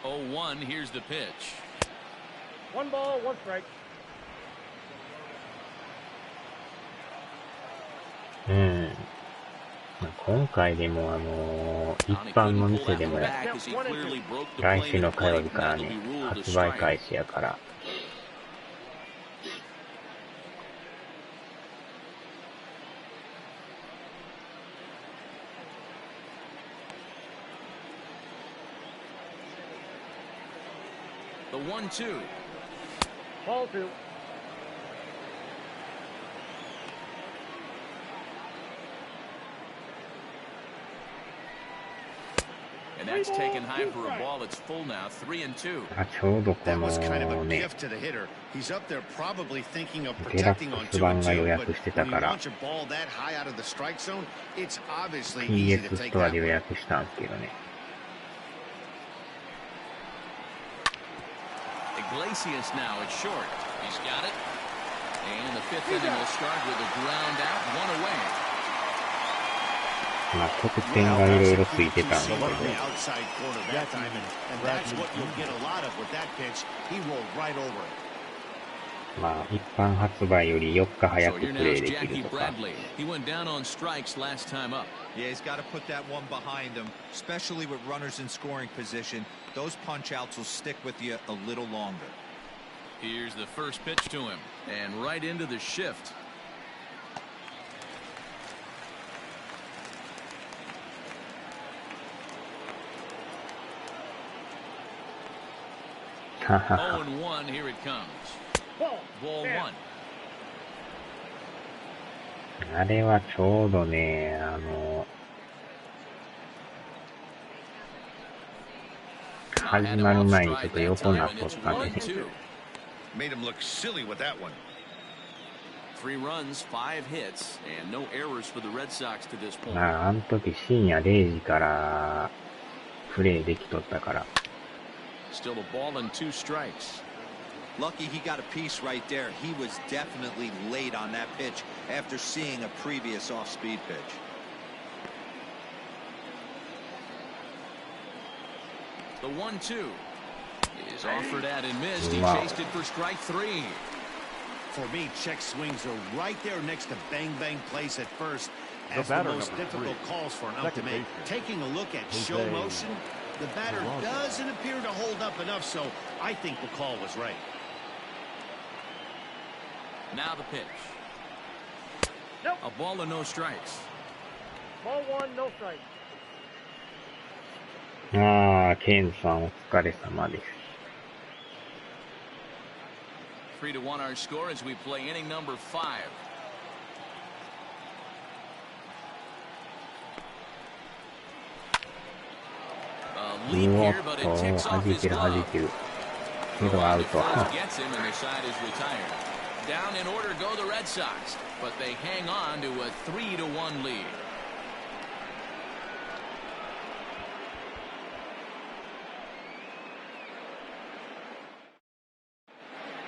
Oh, 1, here's the pitch. 1 ball, 1 strike. うん。今回でも一般の店でも来週の火曜日からね、発売開始やから。The 1-2. Ball 2. And that's taken high for a ball. It's full now, 3-2. あ、ちょうどこ That was kind of の a ね、 gift to the hitter. He's up there probably thinking of デラ protecting ッ on クス版 2 and が予 2, 約 but してた when か you ら、launch a ball that high out of the strike zone, it's obviously easy to TX ス take トア that で予 one. 約したんですけどね。Iglesias now at short. He's got it. And the 5th inning will start with a ground out, 1 away. まあ、得点がいろいろついてたんで、 The outside corner that time, and that's what you'll get a lot of with that pitch. He rolled right over it. まあ、一般発売より4日早 So く here プ now レイ is でき Jackie るとか。 Bradley. He went down on strikes last time up. Yeah, he's got to put that one behind him, especially with runners in scoring position. Those punch outs will stick with you a little longer. Here's the first pitch to him, and right into the shift. 0-1, here it comes. Ball one. あれはちょうどね、始まる前にちょっと横になっとったんでね。Made him look silly with that one. 3 runs, 5 hits, and no errors for the Red Sox to this point. まあ、あの時深夜0時からプレイできとったから。Still a ball and 2 strikes. Lucky he got a piece right there. He was definitely late on that pitch after seeing a previous off-speed pitch. The 1-2 is offered at and missed. He chased it for strike 3. For me, check swings are right there next to bang plays at first as The the batter, most number difficult 3, calls for an out to second make. baseman, Taking a look at show Jose motion, the batter Alonso. doesn't appear to hold up enough, so I think the call was right. Now the pitch. Nope. A ball and no strikes. Ball 1, no strike. ああ、ケンさんお疲れ様です。3-1 our score as we play inning number 5. A leap here, but it ticks off his glove. Gets him and the side is retired. Down in order go the Red Sox, but they hang on to a 3-1 lead.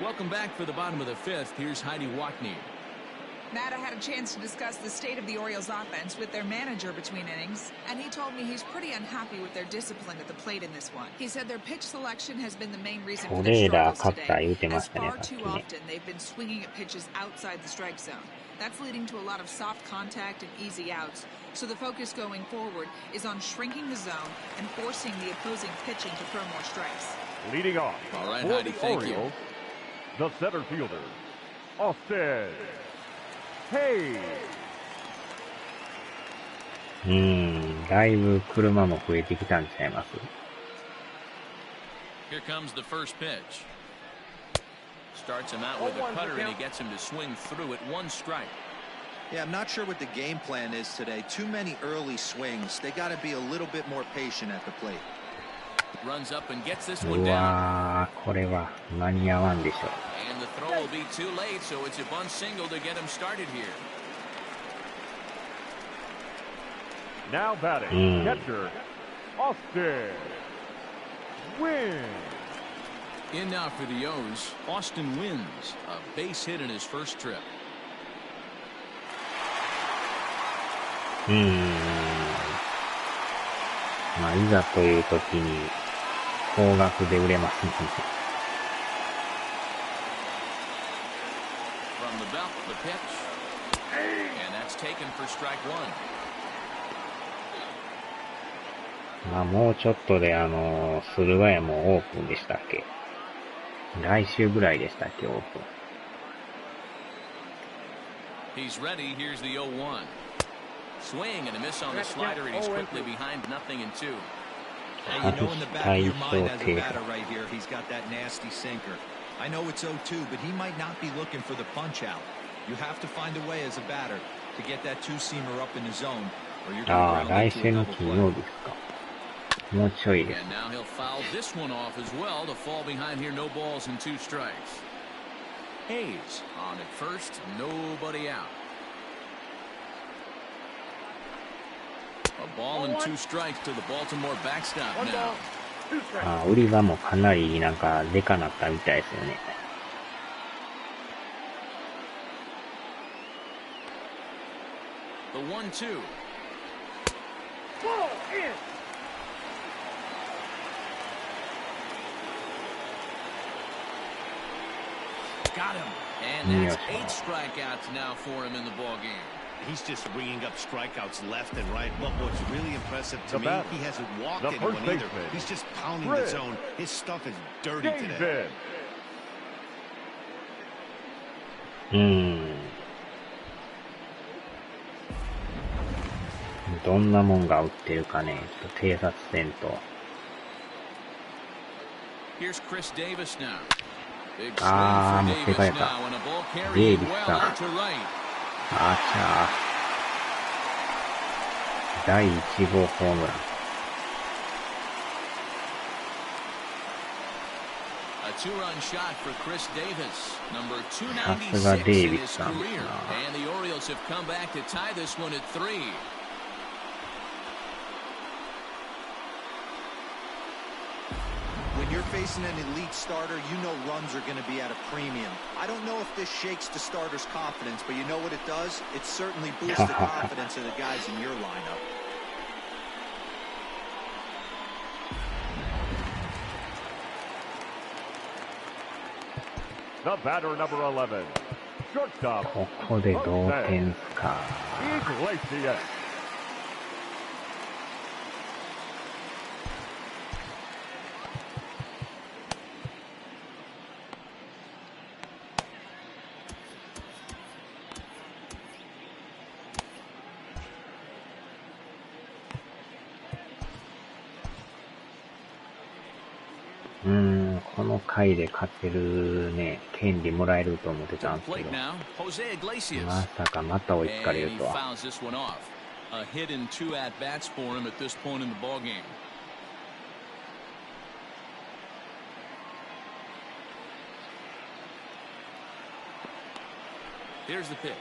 Welcome back for the bottom of the 5th. Here's Heidi Wackney. Matt, I had a chance to discuss the state of the Orioles offense with their manager between innings, and he told me he's pretty unhappy with their discipline at the plate in this one. He said their pitch selection has been the main reason for their struggles today, as far too often they've been swinging at pitches outside the strike zone. That's leading to a lot of soft contact and easy outs, so the focus going forward is on shrinking the zone and forcing the opposing pitching to throw more strikes. Leading off All right, for Heidi, the thank Orioles, the center fielder, Austin Hayes. だいぶ車も増えてきたんちゃいます？ Here comes the first pitch. Starts him out with a cutter and he gets him to swing through it. 1 strike. Yeah, I'm not sure what the game plan is today. Too many early swings. They got to be a little bit more patient at the plate. Runs up and gets this う one down. わー、これは間に合わんでしょ。 And the throw will be too late, so it's a bunt single to get him started here. Now batting, catcher, Austin Wynn. In now for the O's, Austin Wynns, a base hit in his first trip. まあ、いざという時に高額で売れますね。From the belt, the pitch, and that's taken for strike 1. まあ、もうちょっとで駿河屋もオープンでしたっけ？来週ぐらいでしたっけ、オープン。He's ready. Here's the 0-1. Swing and a miss on the slider, and he's quickly behind 0-2. Hey, you know in the back of your mind as a batter right here, he's got that nasty sinker. I know it's 0-2, but he might not be looking for the punch out. You have to find a way as a batter to get that two-seamer up in the zone, or you're going to ground into a double play. もうちょいです。 And now he'll foul this one off as well to fall behind here. No balls and 2 strikes. Hayes on at first, nobody out. A ball and 2 strikes to the Baltimore backstop now. あ、売り場もかなりなんかでかなったみたいですよね。The 1-2. Ball in. Got him. And that's 8 strikeouts now for him in the ball game. He's just ringing up strikeouts left and right. But what's really impressive to The me, bat, he hasn't walked the anyone first either. baseman, He's just pounding Red. the zone. His stuff is dirty today. David. どんなもんが売ってるかね、ちょっと偵察せんと。Here's Chris Davis now. Big swing あー、 for 持って帰 Davis った。 now, and a ball デイ carrying ビス well さん。 out to right. あちゃー。第1号ホームラン。A two-run shot for Chris Davis, number さすが 296 デイ in ビ his スさんです career. な。 And the Orioles have come back to tie this one at 3. When you're facing an elite starter, you know runs are going to be at a premium. I don't know if this shakes the starter's confidence, but you know what it does? It certainly boosts the confidence of the guys in your lineup. The batter, number 11. Shortstop. ここで同点か。Iglesias. この回で勝てるね、権利もらえると思ってたんですけ Plate ど、 now, Jose Iglesias. まさかまた追いつか And れる he とは。 fouls this one off. A hit and 2 at-bats for him at this point in the ballgame. Here's the pitch.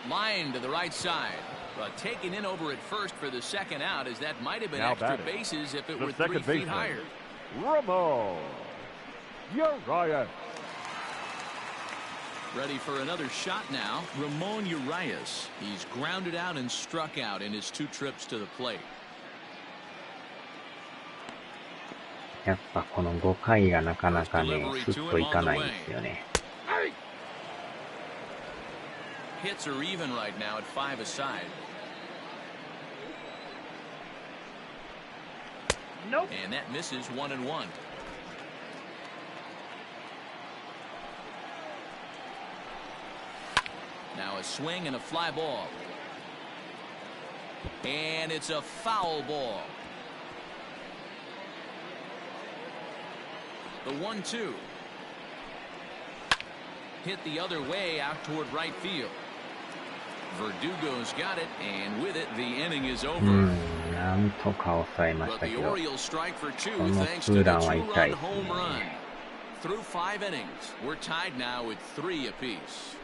Line to the right side. But taken in over at first for the second out, as that might have been Now extra batting. bases if it The were 3 second feet baseman. higher. Ramon Urias. Ready for another shot now. Ramon Urias. He's grounded out and struck out in his 2 trips to the plate. やっぱこの5回がなかなかね、スッといかないんですよね。Hits are even right now at 5 aside. Nope. And that misses 1-1. Now a swing and a fly ball. And it's a foul ball. The 1-2. Hit the other way out toward right field. Verdugo's got it, and with it, the inning is over. なんとか抑えまし But た the けど、 Orioles strike for 2 この thanks ツ to ー the ランは痛い 2-run です home run. ね。 Through 5 innings, we're tied now with 3 apiece.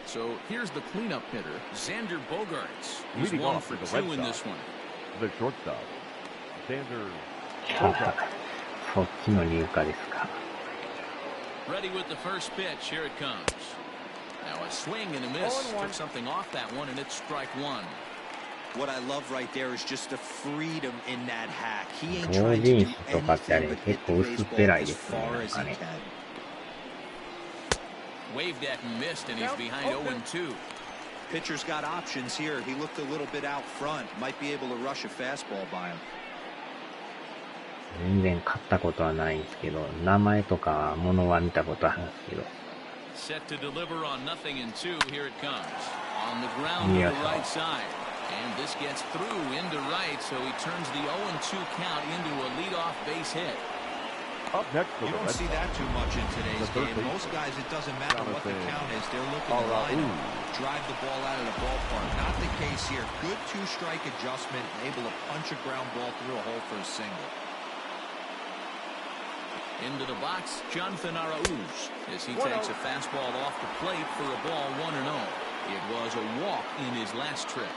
So here's the cleanup hitter, Xander Bogaerts. He's Leading 1 off for for the 2 Red in Sox. this one. The shortstop. Xander そっちの入荷ですか。 Ready with the first pitch. Here it comes. Now a swing and a miss. Took something off that one, and it's strike 1. What I love right there is just the freedom in that hack. He ain't 同 trying to 人 do 誌とかってあれ anything but 結 hit 構 the 薄っ baseball ぺらい as ですね。 far なん as か he ね。 can. Waved at and missed, and he's behind 0-2. Pitcher's got options here. He looked a little bit out front. Might be able to rush a fastball by him. 全然買ったことはないんですけど、名前とか物は見たことあるんですけど。 Set to deliver on 0-2. Here it comes. On the ground to the right side. And this gets through into right, so he turns the 0-2 count into a leadoff base hit. up next to You the don't Red see Sox. that too much in today's The third game. baseman. Most guys, it doesn't matter what the Jonathan count is. They're looking to line Araújo. up, drive the ball out of the ballpark. Not the case here. Good 2-strike adjustment, able to punch a ground ball through a hole for a single. Into the box, Jonathan Araújo, as he takes a fastball off the plate for a ball 1-0. It was a walk in his last trip.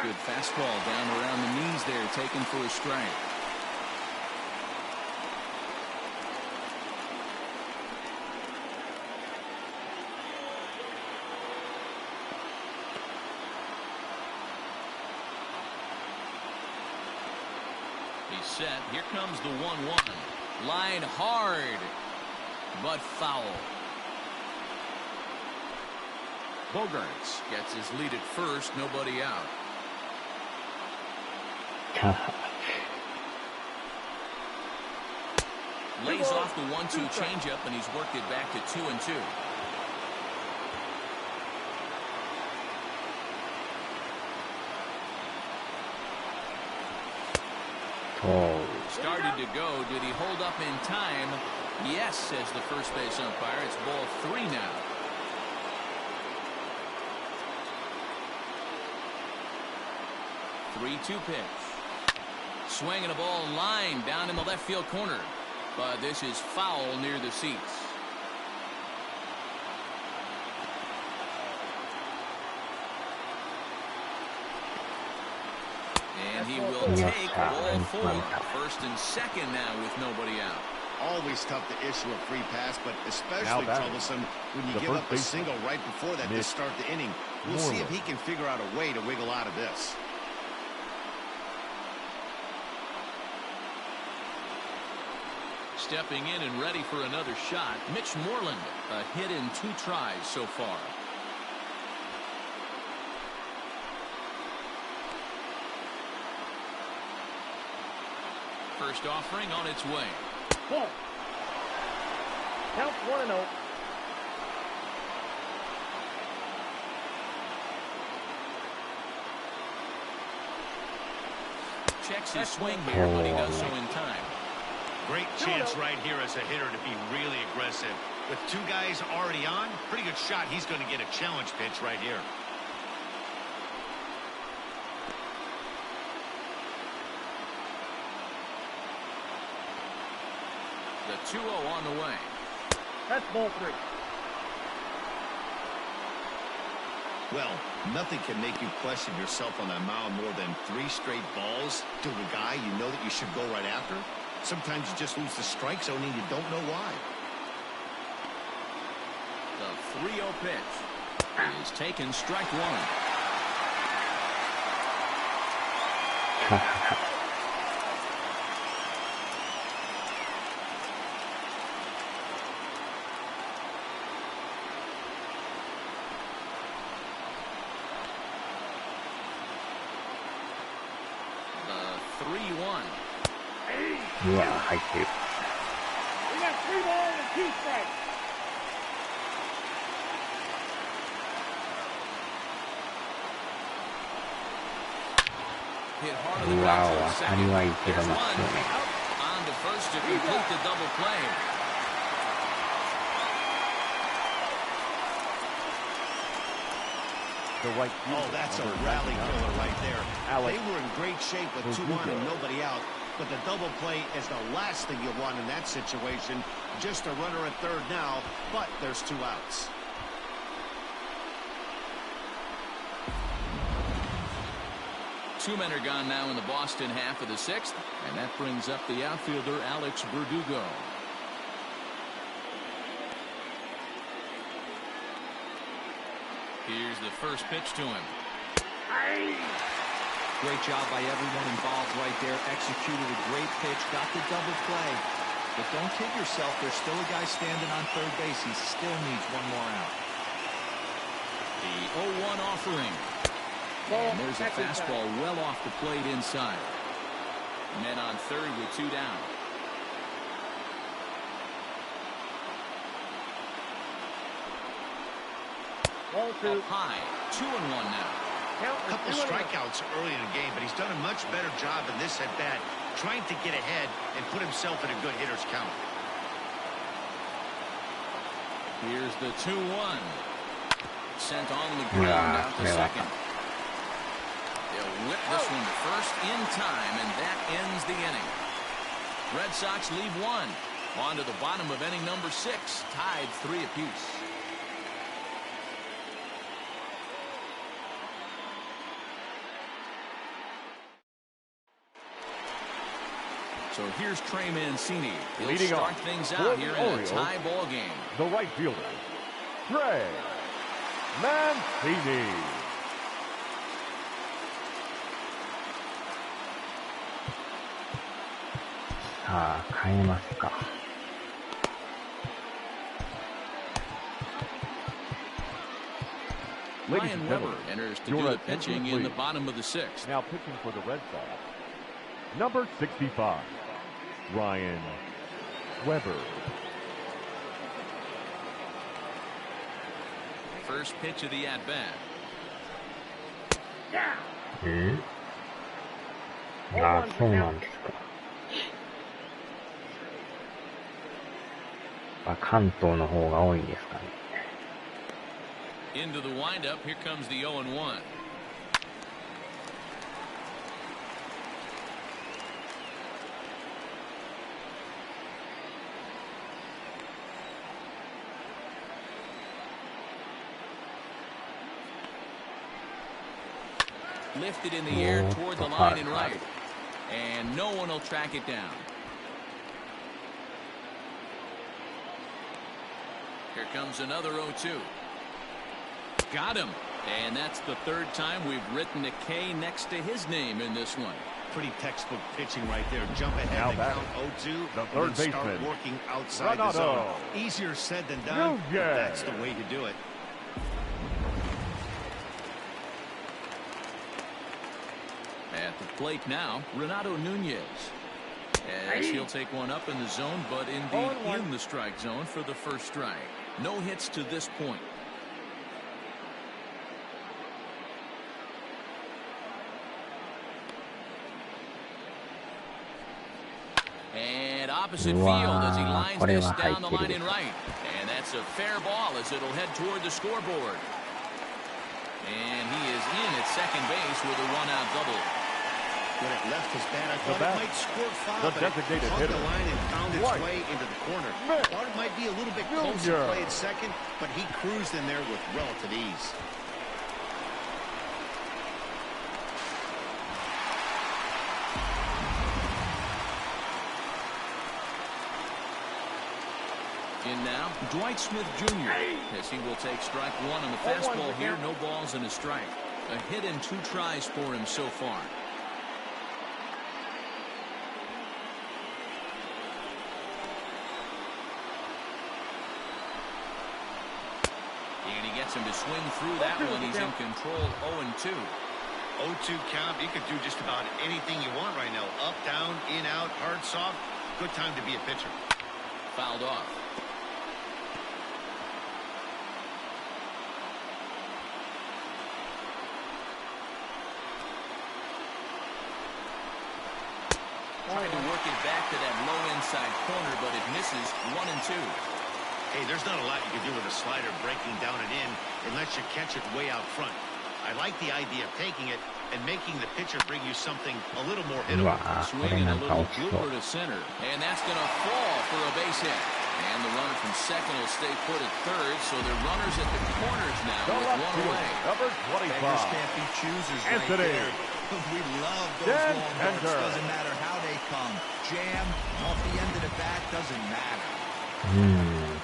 Good fastball down around the knees there, taken for a strike. He's set. Here comes the 1-1. Line hard, but foul. Bogaerts gets his lead at first, nobody out. Lays off the 1-2 changeup, and he's worked it back to 2-2. Oh. Started to go. Did he hold up in time? Yes, says the first base umpire. It's ball 3 now. Three-two pitch. Swinging a ball line down in the left field corner. But this is foul near the seats. And he will take ball 4. First and second now with nobody out. Always tough to issue a free pass, but especially troublesome when you give up a single right before that to start the inning. We'll see if he can figure out a way to wiggle out of this. Stepping in and ready for another shot, Mitch Moreland. A hit in 2 tries so far. First offering on its way. Ball. Count 1-0. Checks his swing here, but he does so in time. Great chance right here as a hitter to be really aggressive. With 2 guys already on, pretty good shot. He's going to get a challenge pitch right here. The 2-0 on the way. That's ball 3. Well, nothing can make you question yourself on that mound more than 3 straight balls to a guy you know that you should go right after. Sometimes you just lose the strike zone and you don't know why. The 3-0 pitch is taken, strike 1. The 3-1. Yeah, I do. We got 3 balls and 2 strikes. Hit hard on the Wow, ground to second.当たりはいいけど There's な one. そうね On to first to complete the double play. The right fielder, Oh, that's a number rally 99. killer right there. Alex They were in great shape with 2 on and nobody out. But the double play is the last thing you want in that situation. Just a runner at third now, but there's 2 outs. Two men are gone now in the Boston half of the 6th, and that brings up the outfielder Alex Verdugo. Here's the first pitch to him. Great job by everyone involved right there. Executed a great pitch, got the double play. But don't kid yourself, there's still a guy standing on third base. He still needs 1 more out. The 0-1 offering. And there's a fastball well off the plate inside. Men on third with 2 down. Ball 2. Up high, 2-1 now. Count A couple 2-0. strikeouts early in the game, but he's done a much better job in this at-bat, trying to get ahead and put himself in a good hitter's count. Here's the 2-1. Sent on the ground out to second. They'll whip this one to first in time, and that ends the inning. Red Sox leave 1. On to the bottom of inning number 6, tied 3 apiece. So here's Trey Mancini. He'll Leading start off things for out the here in a Orioles, tie ball game. The right fielder, Trey Mancini. Ah, 変えますか。Ladies Ryan and Weber gentlemen, enters to your do the attention, pitching in the please. bottom of the 6th. Now pitching for the Red Sox, number 65, Ryan Weber. First pitch of the at-bat. あ、そうなんですか。関東の方が多いんですかね。Into the windup. Here comes the 0-1. Lifted in the air toward the line and right. And no one will track it down. Here comes another 0-2. Got him. And that's the third time we've written a K next to his name in this one. Pretty textbook pitching right there. Jump ahead and count 0-2. The third and then start baseman. working outside the zone. Easier said than done, but that's the way to do it. At the plate now, Renato Nunez. As he'll take one up in the zone, but indeed in the strike zone for the first strike. No hits to this point. And opposite field as he lines this down the line and right. And that's a fair ball as it'll head toward the scoreboard. And he is in at second base with a one-out double. When it left his bat, I thought it might score foul, The but it designated caught hitter. the line and found its White. way into the corner. Smith. Thought it might be a little bit close to play at second, but he cruised in there with relative ease. In now, Dwight Smith Jr. as he will take strike one on the fastball here. No balls and a strike. A hit and 2 tries for him so far. And he gets him to swing through that one. He's in control 0-2. 0-2 count. You could do just about anything you want right now. Up, down, in, out, hard, soft. Good time to be a pitcher. Fouled off. Trying to work it back to that low inside corner, but it misses 1-2. Hey, there's not a lot you can do with a slider breaking down and in unless you catch it way out front. I like the idea of taking it and making the pitcher bring you something a little more hittable. Swinging a little blooper to center, and that's going to fall for a base hit. And the runner from second will stay put at third, so they're runners at the corners now with one away. Number 25. Beggars can't be choosers right Anthony. there. We love those long darts. Doesn't matter how they come. Jam, off the end of the bat, doesn't matter.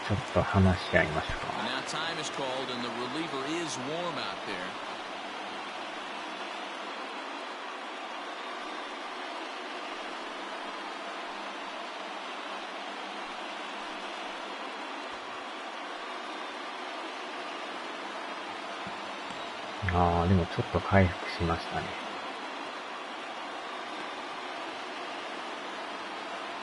ちょっと話し合いましょうか。 Now time is called, and the reliever is warm out there.でもちょっと回復しましたね。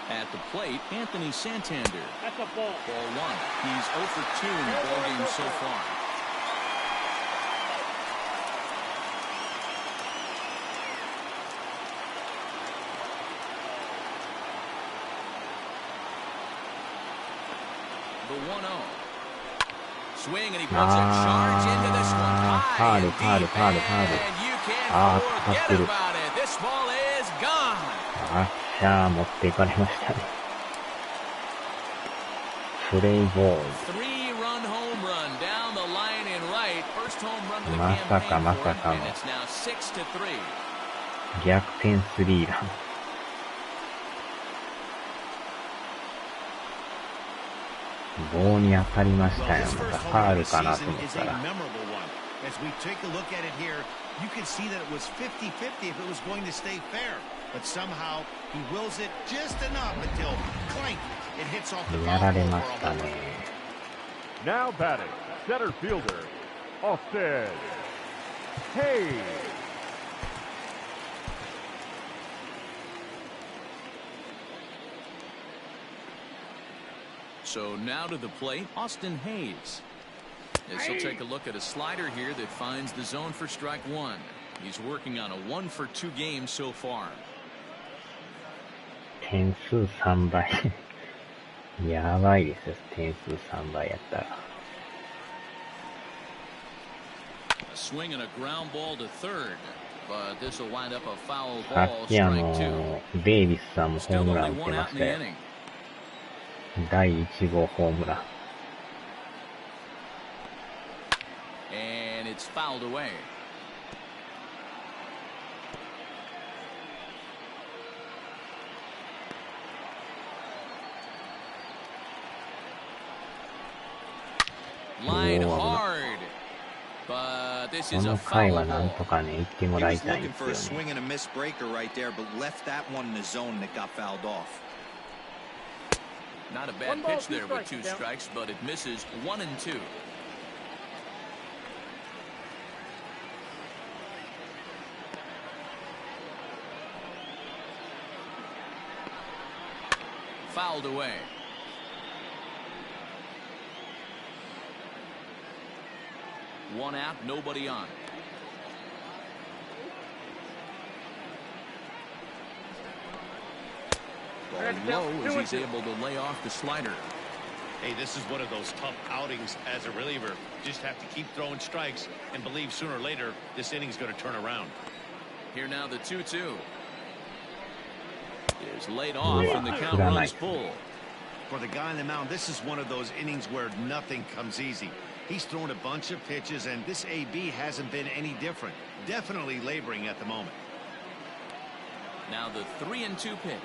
At the plate, Anthony Santander. That's a ball. Ball one. He's 0 for 2 in the ballgame so far. The 1-0. Swing, and he puts a charge into this one. High and deep, and you can't forget about it. This ball is gone. 持っていかれましたね。プレイボール。 3-run home run down the line and right. First home run of the まさか campaign ま for さ him, かの and it's now 6-3. 逆転スリーラン。棒に当たりましたよ。またファールかなと思ったら。As we take a look at it here, you can see that it was 50-50 if it was going to stay fair. But somehow he wills it just enough until clank, it hits off the やら foul れ pole ま for し a た home ね。 Now batting, center fielder, Austin Hayes. So now to the plate, Austin Hayes. As he'll take a look at a slider here that finds the zone for strike one. He's working on a 1-for-2 game so far. 点数3倍。やばいですよ、点数3倍やったら。A swing and a ground ball to third, but this will wind up a foul さ ball, っきstrike two. デイビスさんもホ Still ームラ only ン打って one ま out し in た the よ。 inning. 第1号ホームラン。And it's fouled away. Line hard, but this こ is a の回 foul はなん ball. とかね、言っても He らい was たい looking ん for a ですよね。 swing and a miss breaker right there, but left that one in the zone that got fouled off. Not a bad One ball, pitch two there with strikes, 2 yeah. strikes, but it misses 1 and 2. Fouled away. One out, nobody on. Ball low as he's able to lay off the slider. Hey, this is one of those tough outings as a reliever. Just have to keep throwing strikes and believe sooner or later this inning's going to turn around. Here now the 2-2. Is laid off and the count runs full. For the guy on the mound, this is one of those innings where nothing comes easy. He's thrown a bunch of pitches, and this AB hasn't been any different. Definitely laboring at the moment. Now the 3-2 pitch.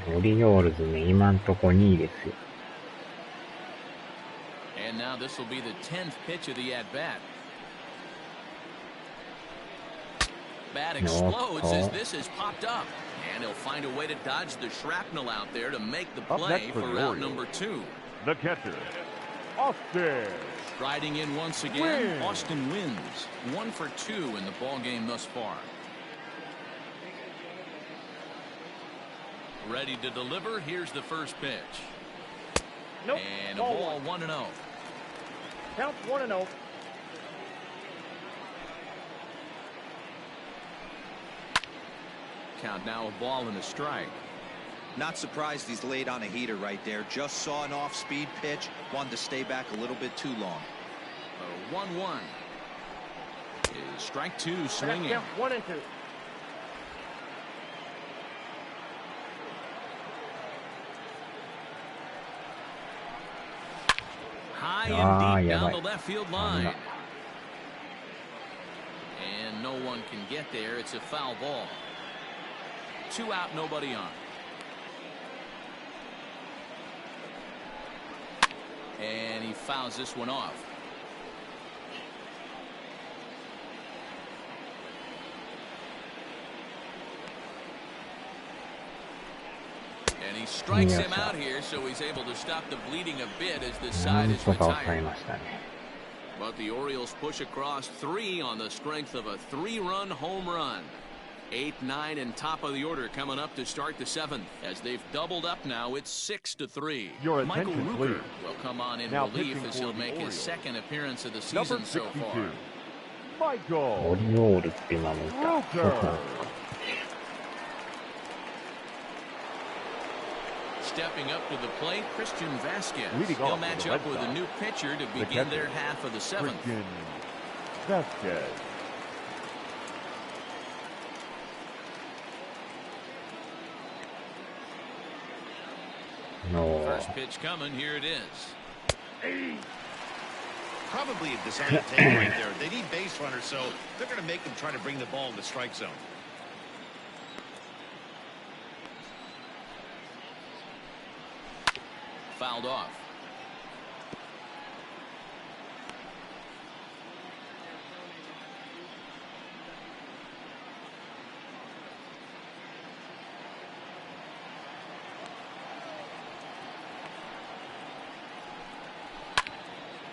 オリオールズね、今んとこ2位ですよ。And now this will be the 10th pitch of the at-bat. Bat explodes as this has popped up. And he'll find a way to dodge the shrapnel out there to make the play for out number 2. The catcher, Austin. Striding in once again, Austin wins. 1 for 2 in the ball game thus far. Ready to deliver. Here's the first pitch. Nope. And a ball 1-0. Count 1-0. Count now a ball and a strike. Not surprised he's laid on a heater right there. Just saw an off-speed pitch. Wanted to stay back a little bit too long. A 1-1. Is strike 2 swinging. Count 1 and 2. High and deep down yeah, the left field line. And no one can get there. It's a foul ball. 2 out, nobody on. And he fouls this one off. And he strikes him out here, so he's able to stop the bleeding a bit as this な side ん is とか抑え retired. ましたね。 But the Orioles push across 3 on the strength of a 3-run home run. 8, 9, and top of the order coming up to start the 7th. As they've doubled up now, it's 6-3. Your Michael attention, Rooker please. will come on in Now relief pitching as for he'll the make his Orioles. second appearance of the Number season so 62, far. オ Michael リオールって今もいた。そうなん Rooker. ですか。 Stepping up to the plate, Christian Vasquez. Leading He'll off for match the up Red with a Sox, new pitcher to the begin catcher, their half of the 7th. Christian Vasquez. No. First pitch coming, here it is. Probably a decided take right there. They need base runners, so they're going to make them try to bring the ball in the strike zone. Fouled off.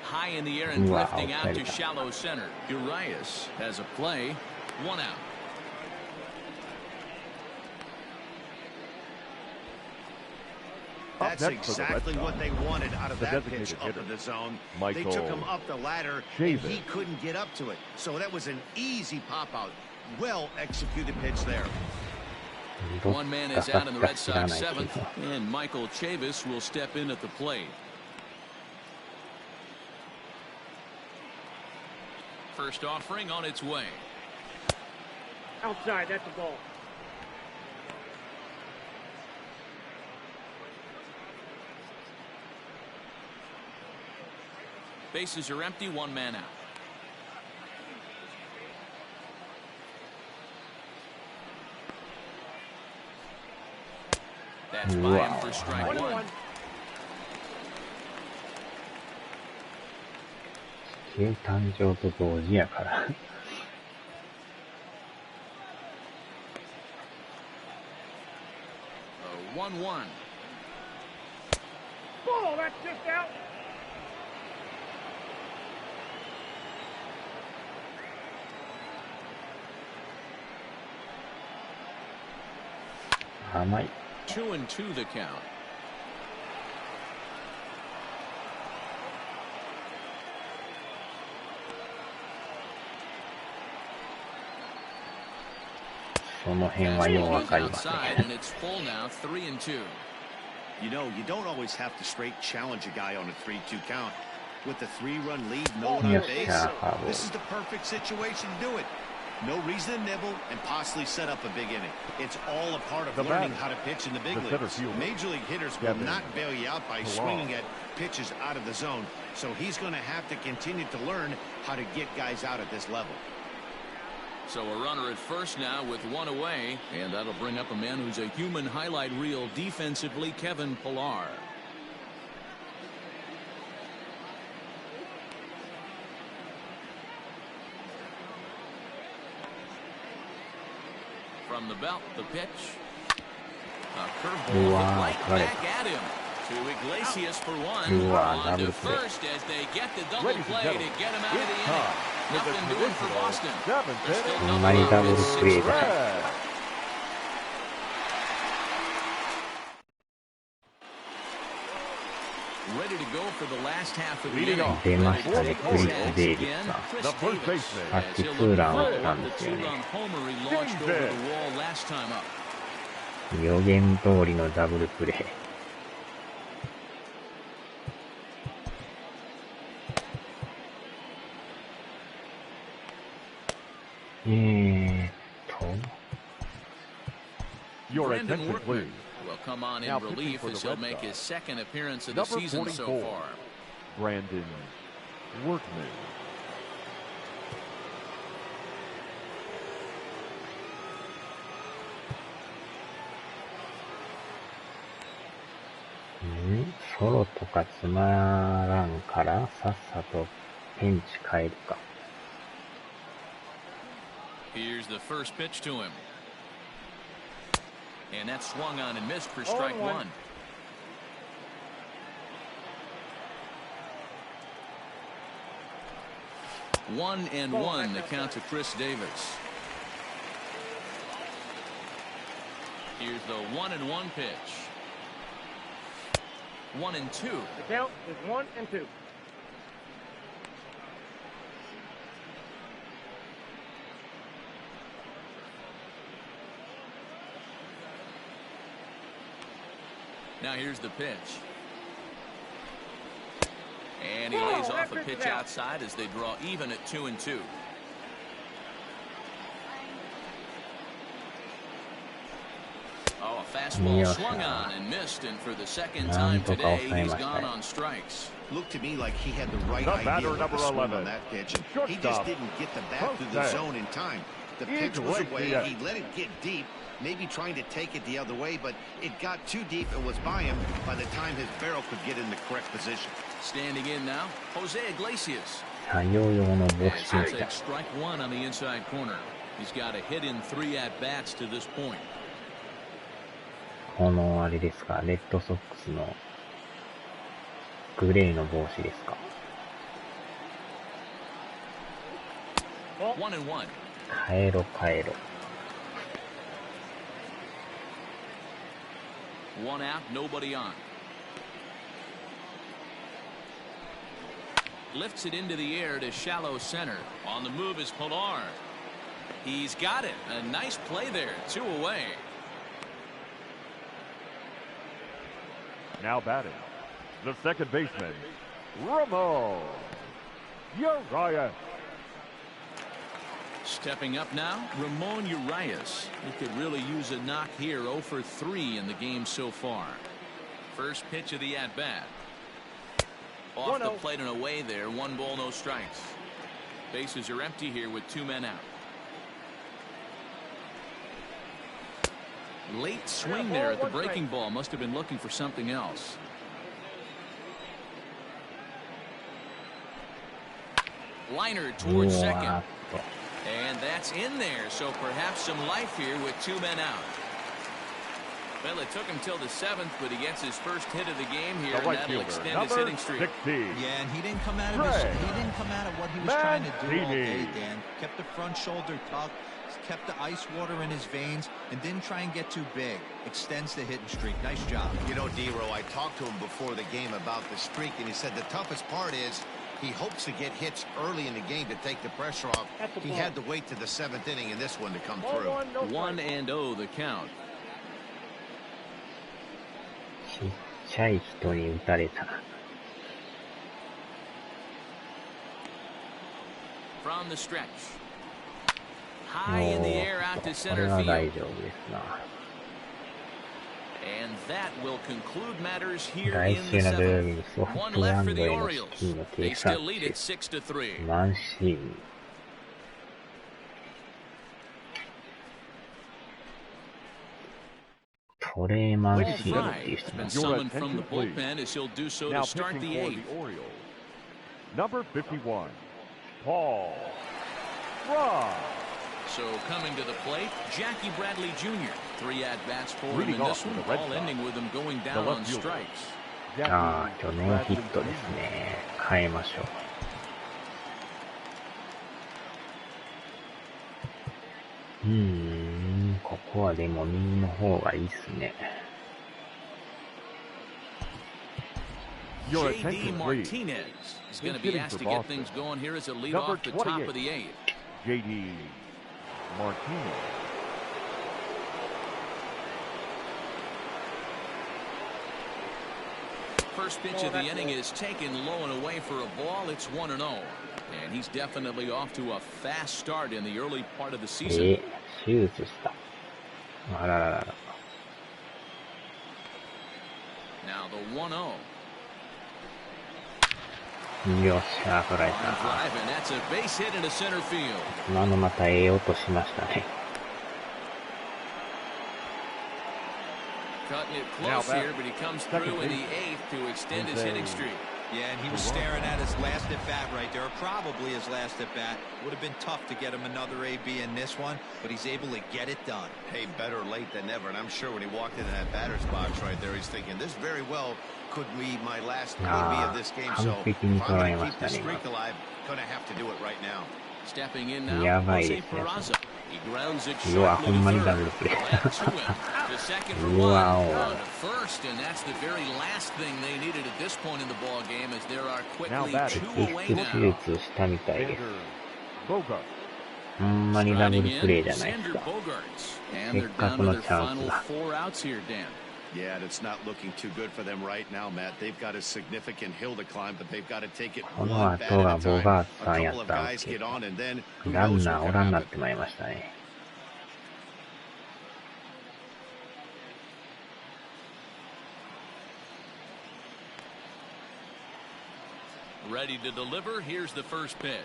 High in the air and Wow, drifting out to very shallow center. Urias has a play. 1 out. That's next for the Red exactly what Sox, they wanted out of the that pitch designated up hitter, in the zone. They Michael took him up the ladder, and Chavis. he couldn't get up to it. So that was an easy pop-out. Well-executed pitch there. One man is out in the Red Sox seventh, and Michael Chavis will step in at the plate. First offering on its way. Outside, that's a ball. Bases are empty, one man out. That's by him for strike one. 地球誕生と同時やから。1-1. Ball, that's just out. Amai. 2-2 the count. Outside, and it's full now, 3-2. You know, you don't always have to straight challenge a guy on a 3-2 count. With the 3-run lead, no one on base, this is the perfect situation to do it. No reason to nibble and possibly set up a big inning. It's all a part of learning how to pitch in the big leagues. Major league hitters will not bail you out by swinging at pitches out of the zone. So he's going to have to continue to learn how to get guys out at this level. So a runner at first now with one away, and that'll bring up a man who's a human highlight reel defensively, Kevin Pillar. From the belt, the pitch. A curveball right back at him. To Iglesias for one. On to first as they get the double play to get him out of the inning. Nothing doing for Boston. There's still nothing on this sixth run. Ready to go for the last half of the inning. 出ましたね、クリス・デイビスさん。さっきツーラン打ったんですよね。予言通りのダブルプレー。Your attention, please. Will come on in relief as he'll make his second appearance of the season so far. Brandon Workman. Hmm? ソロとかつまらんからさっさとペンチ変えるか。Here's the first pitch to him. And that swung on and missed for strike one. One and one, the count to Chris Davis. Here's the 1-1 pitch. 1-2. The count is 1-2. Now here's the pitch. And he lays off a pitch outside as they draw even at 2-2. Oh, a fastball swung on and missed, and for the second time today, he's gone on strikes. Looked to me like he had the right idea with the swing on that pitch, and he just didn't get the bat through the zone in time. The pitch was away, he let it get deep, maybe trying to take it the other way, but it got too deep and was by him by the time his barrel could get in the correct position. Standing in now, Jose Iglesias. 作業用の帽子みたい。 He'll take strike one on the inside corner. He's got a hit in 3 at-bats to this point. このあれですか、レッドソックスのグレーの帽子ですか。1-1. 帰ろ帰ろ。One out, nobody on. lifts it into the air to shallow center. On the move is Pilar. He's got it. A nice play there. 2 away. Now batting, the second baseman, Ramon Urias. Stepping up now, Ramon Urias. He could really use a knock here. 0 for 3 in the game so far. First pitch of the at-bat. Off the plate and away there. 1 ball, no strikes. Bases are empty here with 2 men out. Late swing there at the breaking ball. Must have been looking for something else. Liner towards second. And that's in there, so perhaps some life here with 2 men out. Well, it took him till the 7th, but he gets his first hit of the game here, and that'll extend his hitting streak. 60. Yeah, and he didn't come out of what he was trying to do all day, Dan. Kept the front shoulder tucked, kept the ice water in his veins, and didn't try and get too big. Extends the hitting streak. Nice job. You know, D-Row, I talked to him before the game about the streak, and he said the toughest part is he hopes to get hits early in the game to take the pressure off. He had to wait to the 7th inning in this one to come through. 1-0 the count. ちっちゃい人に打たれた。From the stretch. High in the air out to こ center れは field. 大丈夫ですな。 And that will conclude matters here 来 in 週 the の土曜日 7th. にソフ One トバ left ン for ド the への Orioles. 資金の They 計 still 算 lead it 6-3. マンシーン。トレーマンシーンっていう He's 人 been なん summoned from the bullpen as he'll do so Now to start pitching the for 8th. the Orioles, number 51, Paul Fry. So coming to the plate, Jackie Bradley Jr. 3 at-bats for him Leading in off this for one, the Red all Sox, ending with him going the down on left fielder, strikes. ああ、今日ノーヒットですね。変えましょう。ここはでも右の方がいいっすね。Your J.D. attention, please. Martinez is going to Who's be hitting asked for to get Boston? things going here as a lead Number off the top 28. of the 8th. J.D. Martinez. First pitch of the inning is taken low and away for a ball. It's 1-0. And he's definitely off to a fast start in the early part of the season. 手術した。あらららら。Now the 1-0. よっしゃ、捉え Line た。 drive, and that's a base hit into center field. 今のまた音しましたね。Cutting it close here, but he comes through in the 8th to extend his hitting streak. Yeah, and he was staring at his last at-bat right there, probably his last at-bat. Would have been tough to get him another AB in this one, but he's able to get it done. Hey, better late than never, and I'm sure when he walked into that batter's box right there, he's thinking, this very well could be my last AB of this game, so if I'm going to keep the streak alive, going to have to do it right now. Stepping in now, やばい Jose ですね。 Peraza. He grounds it うわ、 sharply ほんまに to ダ third. ブルプレー。 Flag to him. To second for う one. わお。 On to first, and that's the very last thing they needed at this point in the ball game, as there are quickly batting. 2 away 手 now. 術したみたいです。 Xander Bogaerts. ほんまにダブ Riding ル in, プレーじゃないです Xander か。 Bogaerts. And they're せっか down く to の their チャンス final だ。 4 outs here, Dan. Yeah, and it's not looking too good for them right now, Matt. They've got a significant hill to climb, but they've got to take it こ one の bat 後が at ボ a ガー time. ツ A さんや couple っ of たん guys ですけ get ど、 on, and then who ラン knows ナ what ーお could らんなっ happen. てまいりましたね。Ready to deliver. Here's the first pitch.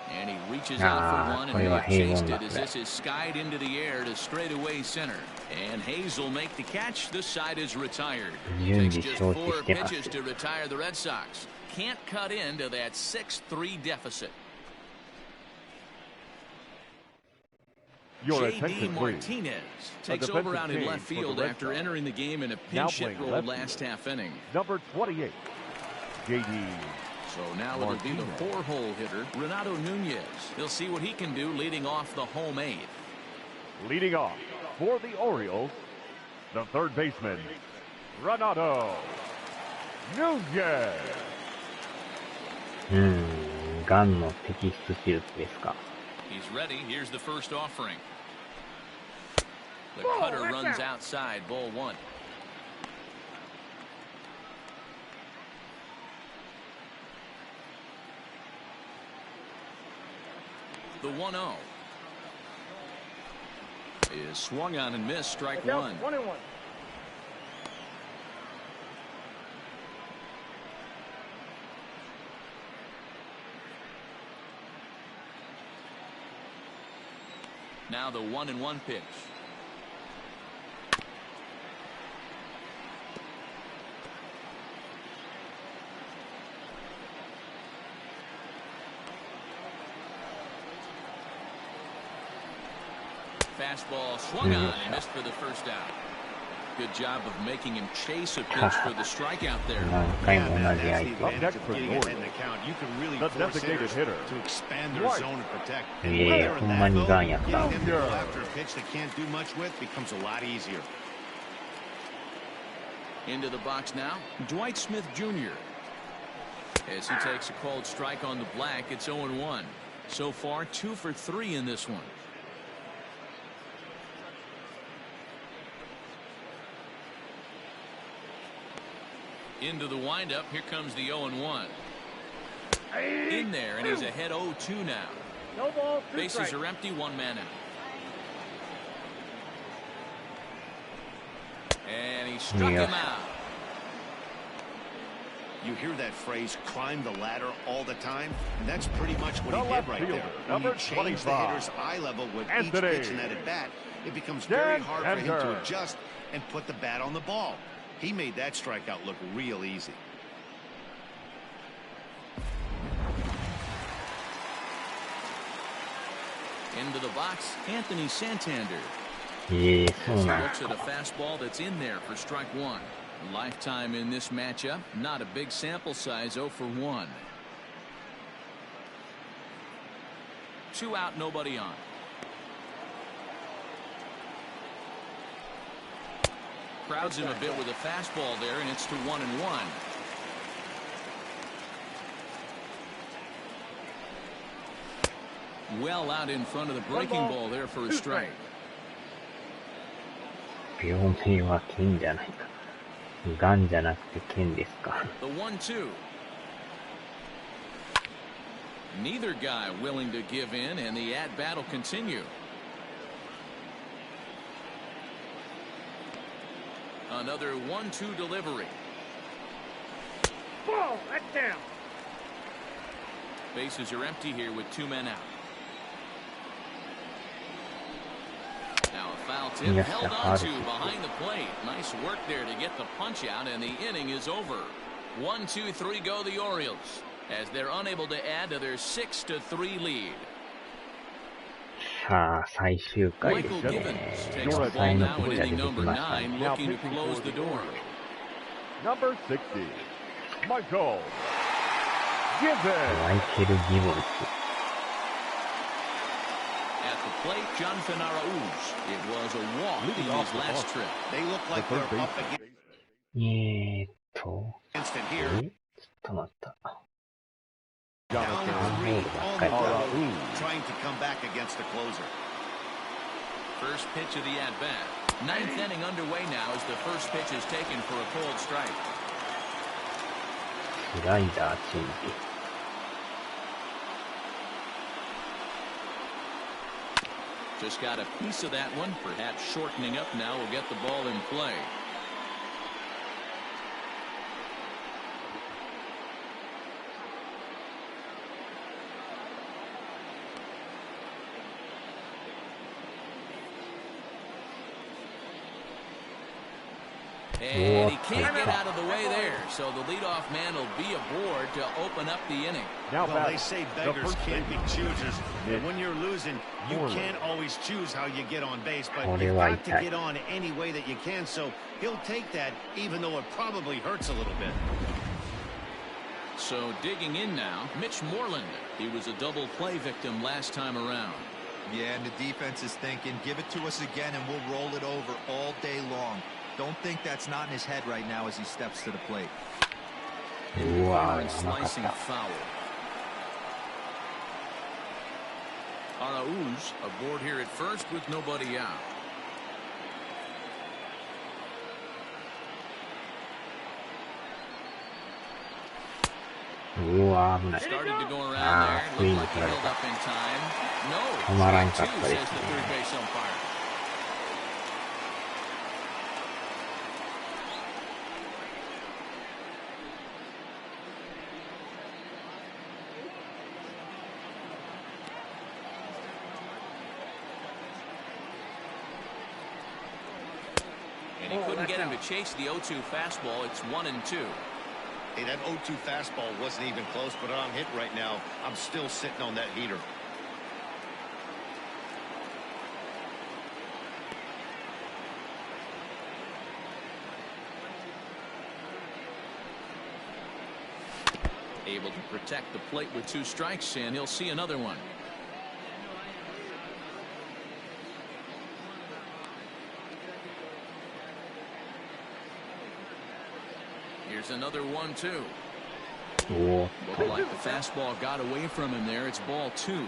And he reaches out for one, and he chased it as this is skied into the air to straightaway center. And Hayes will make the catch. This side is retired. Takes just 4 pitches to retire the Red Sox. Can't cut into that 6-3 deficit. Your J.D. attention, please. Martinez takes over out in left field after Sox. entering the game in a Now pinch hit playing role left last field. half inning. Number 28, J.D. So now it'll be the 4-hole hitter, Renato Nunez. He'll see what he can do leading off the home 8th. Leading off for the Orioles, the third baseman, Renato Nunez. がんの摘出手術ですか。He's ready. Here's the first offering. The cutter runs outside, ball one. The 1-0 is swung on and missed, strike one. 1-1. Now the 1-1 pitch. Fastball swung on and missed for the first out. Good job of making him chase a pitch for the strikeout there. Up next for Orioles, the designated hitter, to expand their zone and protect. After a pitch they can't do much with, becomes a lot easier. Into the box now, Dwight Smith Jr. As he takes a called strike on the black, it's 0-1. So far, 2 for 3 in this one. Into the windup, here comes the 0-1. In there, and he's ahead 0-2 now. No ball, Bases are empty, 1 man out. And he struck him out. You hear that phrase, climb the ladder all the time? And that's pretty much what he did right there. When you change the hitter's eye level with each pitch in that at bat, it becomes very hard for him to adjust and put the bat on the ball. He made that strikeout look real easy. Into the box, Anthony Santander. Yes, As he looks at a fastball that's in there for strike one. Lifetime in this matchup, not a big sample size, 0 for 1. 2 out, nobody on. Crowds him a bit with a fastball there, and it's to 1-1. Well out in front of the breaking ball there for a strike. 病名は剣じゃないか。ガンじゃなくて剣ですか。The 1-2. Neither guy willing to give in, and the at-bat will continue. Another 1-2 delivery. Ball, that's down. Bases are empty here with 2 men out. Now a foul tip held on to behind the plate. Nice work there to get the punch out, and the inning is over. 1-2-3 go the Orioles as they're unable to add to their 6-3 lead. さあ、最終回です Michael ね。 Gibbons takes the ball now in inning number 9, looking to close the door. number 60, Michael Gibbons. マイケル・ギブンス。At the plate, Jonathan Arauz. It was a walk in his last trip. They look like they're up against it here. ちょっと待った。 Down 3 on the road, trying to come back against the closer. First pitch of the at-bat. 9th inning underway now as the first pitch is taken for a cold strike. スライダーチェンジ。 Just got a piece of that one. Perhaps shortening up now will get the ball in play. And he can't get out of the way there, so the leadoff man will be aboard to open up the inning. Now Well, they say beggars can't be choosers. Mid- And when you're losing, you Orioles. can't always choose how you get on base, but Orioles you've got to like get on any way that you can, so he'll take that, even though it probably hurts a little bit. So digging in now, Mitch Moreland. He was a double play victim last time around. Yeah, and the defense is thinking, give it to us again and we'll roll it over all day long. Don't think that's not in his head right now as he steps to the plate. うわ And ぁ、甘かっ slicing た。 foul. Arauz aboard here at first with nobody out. Started to go around there. Looked like he held up in time. No. 止まらんかった 2-2 です says the third ね。 base umpire. And he couldn't get him to chase the 0-2 fastball. It's 1-2. Hey, that 0-2 fastball wasn't even close, but on hit right now, I'm still sitting on that heater. Able to protect the plate with 2 strikes, and he'll see another one. Here's another 1-2. Looked like the fastball got away from him there. It's ball 2.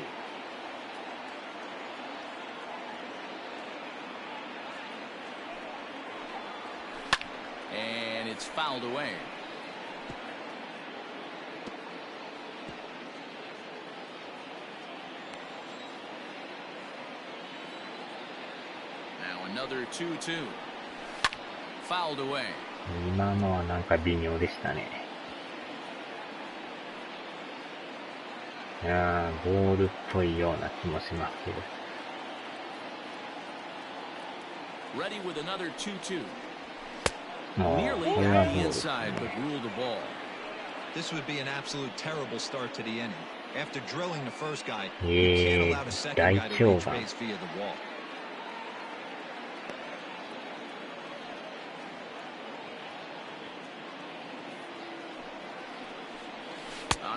And it's fouled away. Now another 2-2. Fouled away. 今のはなんか微妙でしたね。いやー、ボールっぽいような気もしますけど。Ready with another 2-2. もう、 Nearly これは at ボ the ール。 inside, but ruled a ball. This would be an absolute terrible start to the inning. After drilling the first guy, you can't allow the second guy to reach base via the wall.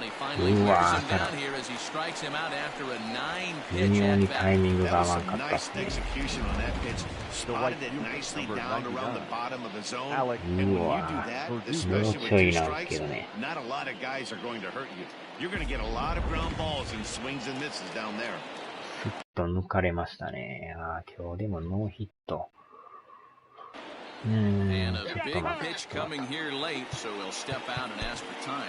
And he finally clears him down here as he strikes him out after a 9-pitch 微妙にタイ at-bat. ミング That が合 was わん some かったっ nice すね。 execution on that pitch. Spotted it nicely down around the bottom of the zone. And when you do that, especially with 2 strikes, not a lot of guys are going to hurt you. You're going to get a lot of ground balls and swings and misses down there. すっと抜かれましたね。今日でもノーヒット。And a ちょっ big と待って。 pitch coming here late, so he'll step out and ask for time.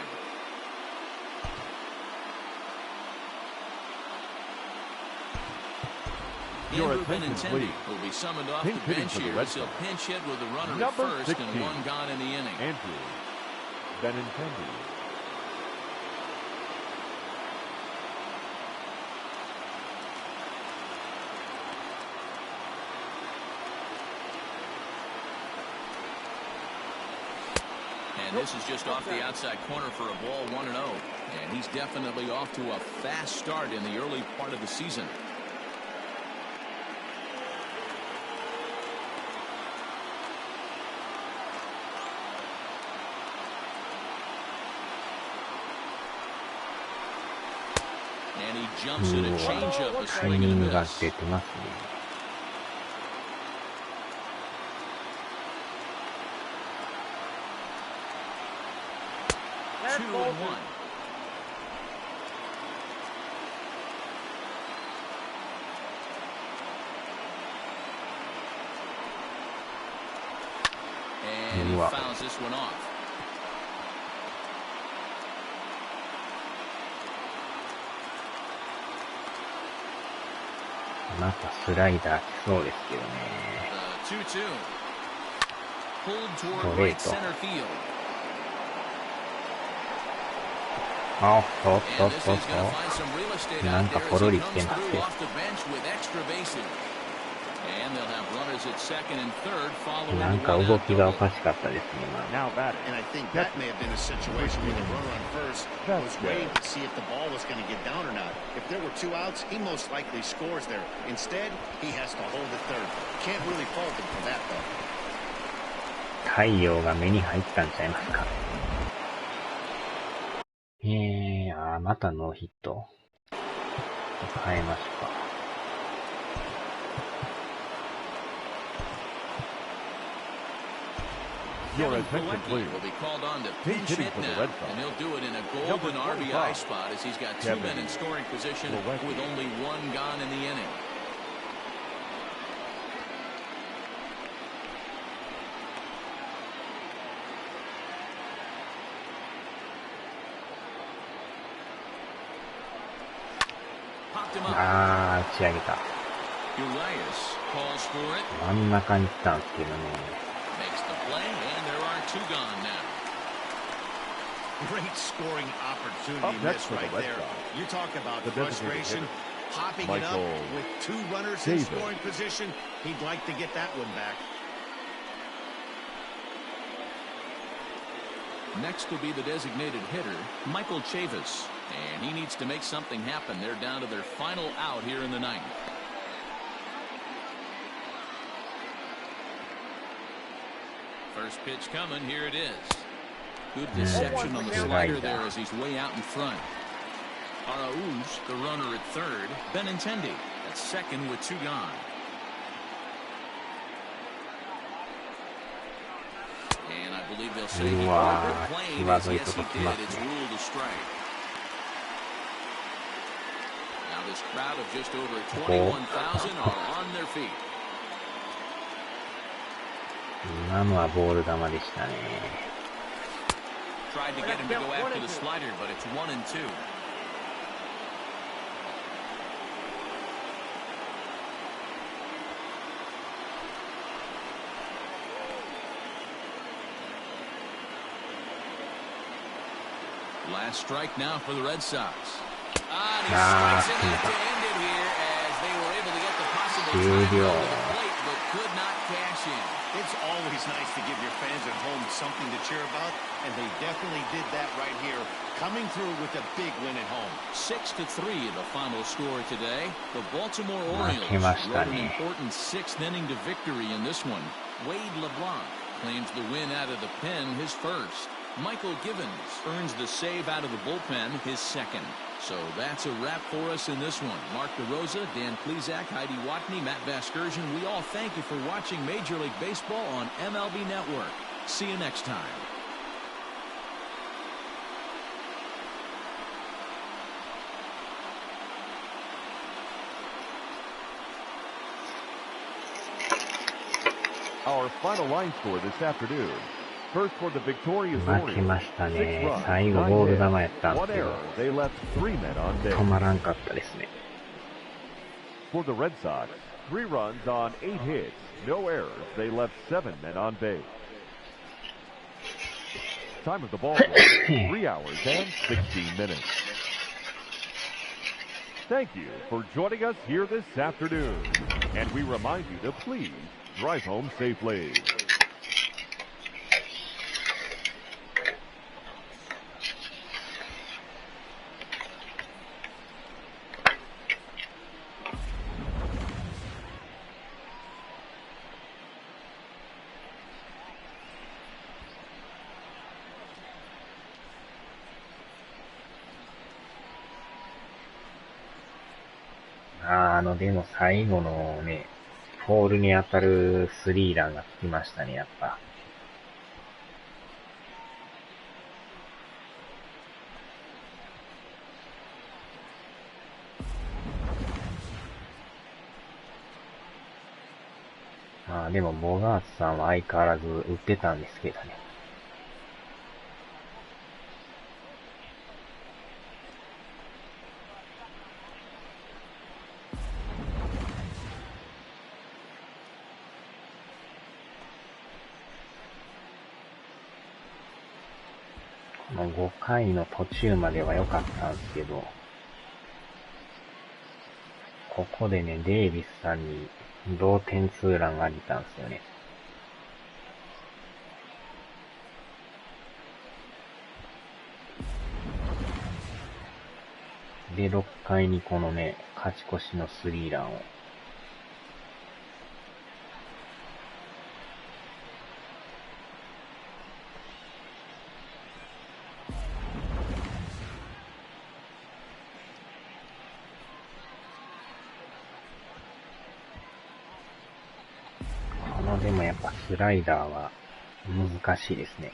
Your Andrew attention, Benintendi please. will be summoned off Pinch the hitting bench for the here Red as he'll Sox. pinch hit with a runner at Number first 16. and 1 gone in the inning. Andrew Benintendi. And this is just off the outside corner for a ball 1-0. And he's definitely off to a fast start in the early part of the season. And he jumps at a changeup, a タイ swing ミ and ン a グが miss. 出てますね。That's 2-1. ball 2. And he fouls this one off. またスライダー来そうですけどね。 2-2. Pulled toward Correcto. right center field. あ、そうそ And う this そう is そ going to find some real estate う。な out んか there ポ as ロ he リ来て comes ます through よ。 off the bench with extra bases. And they'll have runners at second and third following なん the か one 動 out きがお double. かしかったですね、今。 Now batting. And I think that may have been a situation where the runner on first was waiting to see if the ball was going to get down or not. If there were 2 outs, he most likely scores there. Instead, he has to hold it third. Can't really fault him for that, though. 太陽が目に入ったんちゃいますか。またノーヒット。変えますか。Your Kevin attention, Pilecki please. will be called on to He's pinch hitting hit for the now, Red Sox. and he'll do it in a Number golden RBI 25. spot as he's got two Kevin men in scoring position Pilecki. with only one gone in the inning. Popped him up. あー、打ち上げた。 Urias calls for it. 真ん中に来たんですけどね。Makes the play, and there are two gone now. Great scoring opportunity Up next missed for the right Red there. Sox, You talk about the designated frustration, hitter, popping it up Michael with two runners in Davis. scoring position. He'd like to get that one back. Next will be the designated hitter, Michael Chavis. And he needs to make something happen. They're down to their final out here in the ninth. First pitch coming. Here it is. Good deception on the slider there as he's way out in front. Arauz, the runner at third. Benintendi at second with two gone. And I believe they'll say he overplayed as yes he did. It's ruled a strike. Now this crowd of just over 21,000 are on their feet. 今のはボール球でしたね。 Tried to get him to go after the slider, but it's 1-2. Last strike now for the Red Sox. And he strikes it out to end it here as they were able to get the possible time to the plate, but could not cash in. It's always nice to give your fans at home something to cheer about, and they definitely did that right here, coming through with a big win at home. 6-3 the final score today. The Baltimore Orioles wrote an important sixth inning to victory in this one. Wade LeBlanc claims the win out of the pen, his first. Michael Givens earns the save out of the bullpen, his second. So that's a wrap for us in this one. Mark DeRosa, Dan Plesac, Heidi Watney, Matt Vasgersian. We all thank you for watching Major League Baseball on MLB Network. See you next time. Our final line score this afternoon. First for the victorious 負けましたね。最後ボール球やったんですけど、止まらんかったですね。For the Red Sox, 3 runs on 8 hits, no errors. They left 7 men on base. Time of the ball game, 3 hours and 16 minutes. Thank you for joining us here this afternoon. And we remind you to please drive home safely. でも最後のね、ポールに当たるスリーランがつきましたね、やっぱ。でもボガーツさんは相変わらず打ってたんですけどね。5回の途中までは良かったんですけど、ここでね、デイビスさんに同点ツーランが出たんですよね。で、6回にこのね、勝ち越しのスリーランを。でもやっぱスライダーは難しいですね。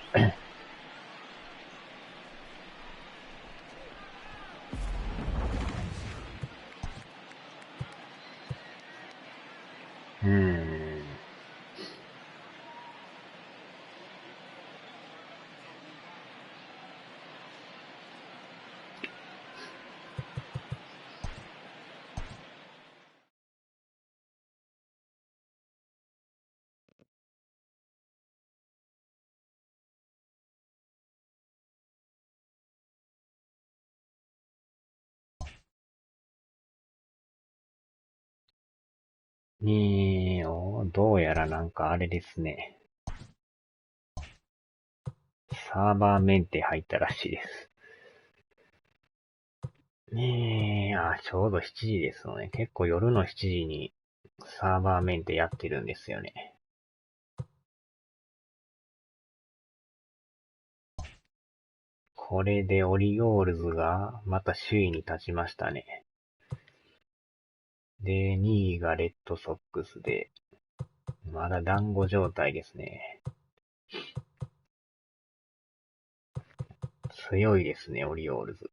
どうやらなんかあれですね。サーバーメンテ入ったらしいです。ちょうど7時ですのね。結構夜の7時にサーバーメンテやってるんですよね。これでオリオールズがまた首位に立ちましたね。で、2位がレッドソックスで、まだ団子状態ですね。強いですね、オリオールズ。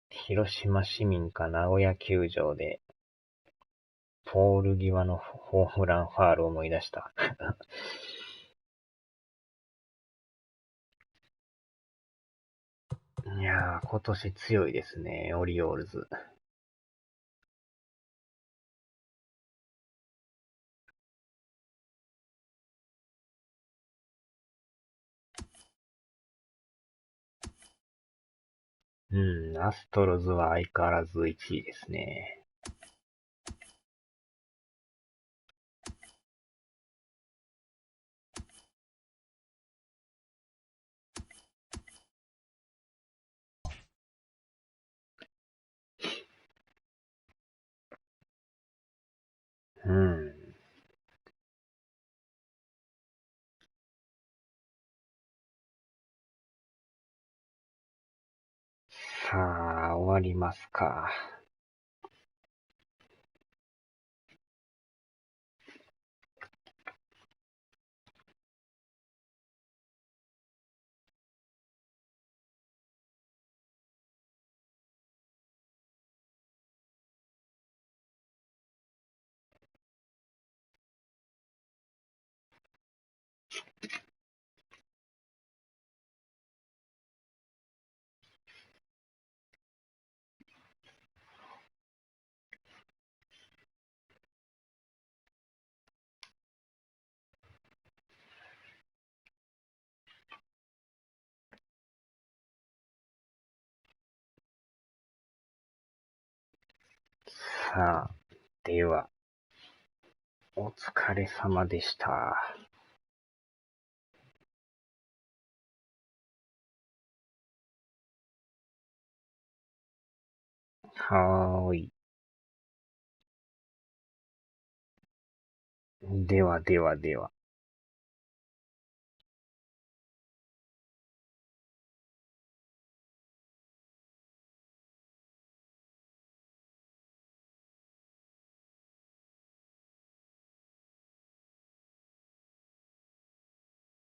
広島市民か名古屋球場で、ポール際のホームランファールを思い出した。いやー、今年強いですね、オリオールズ。アストロズは相変わらず1位ですね。さあ、終わりますか。さあ、では、お疲れ様でした。はーい。ではではでは。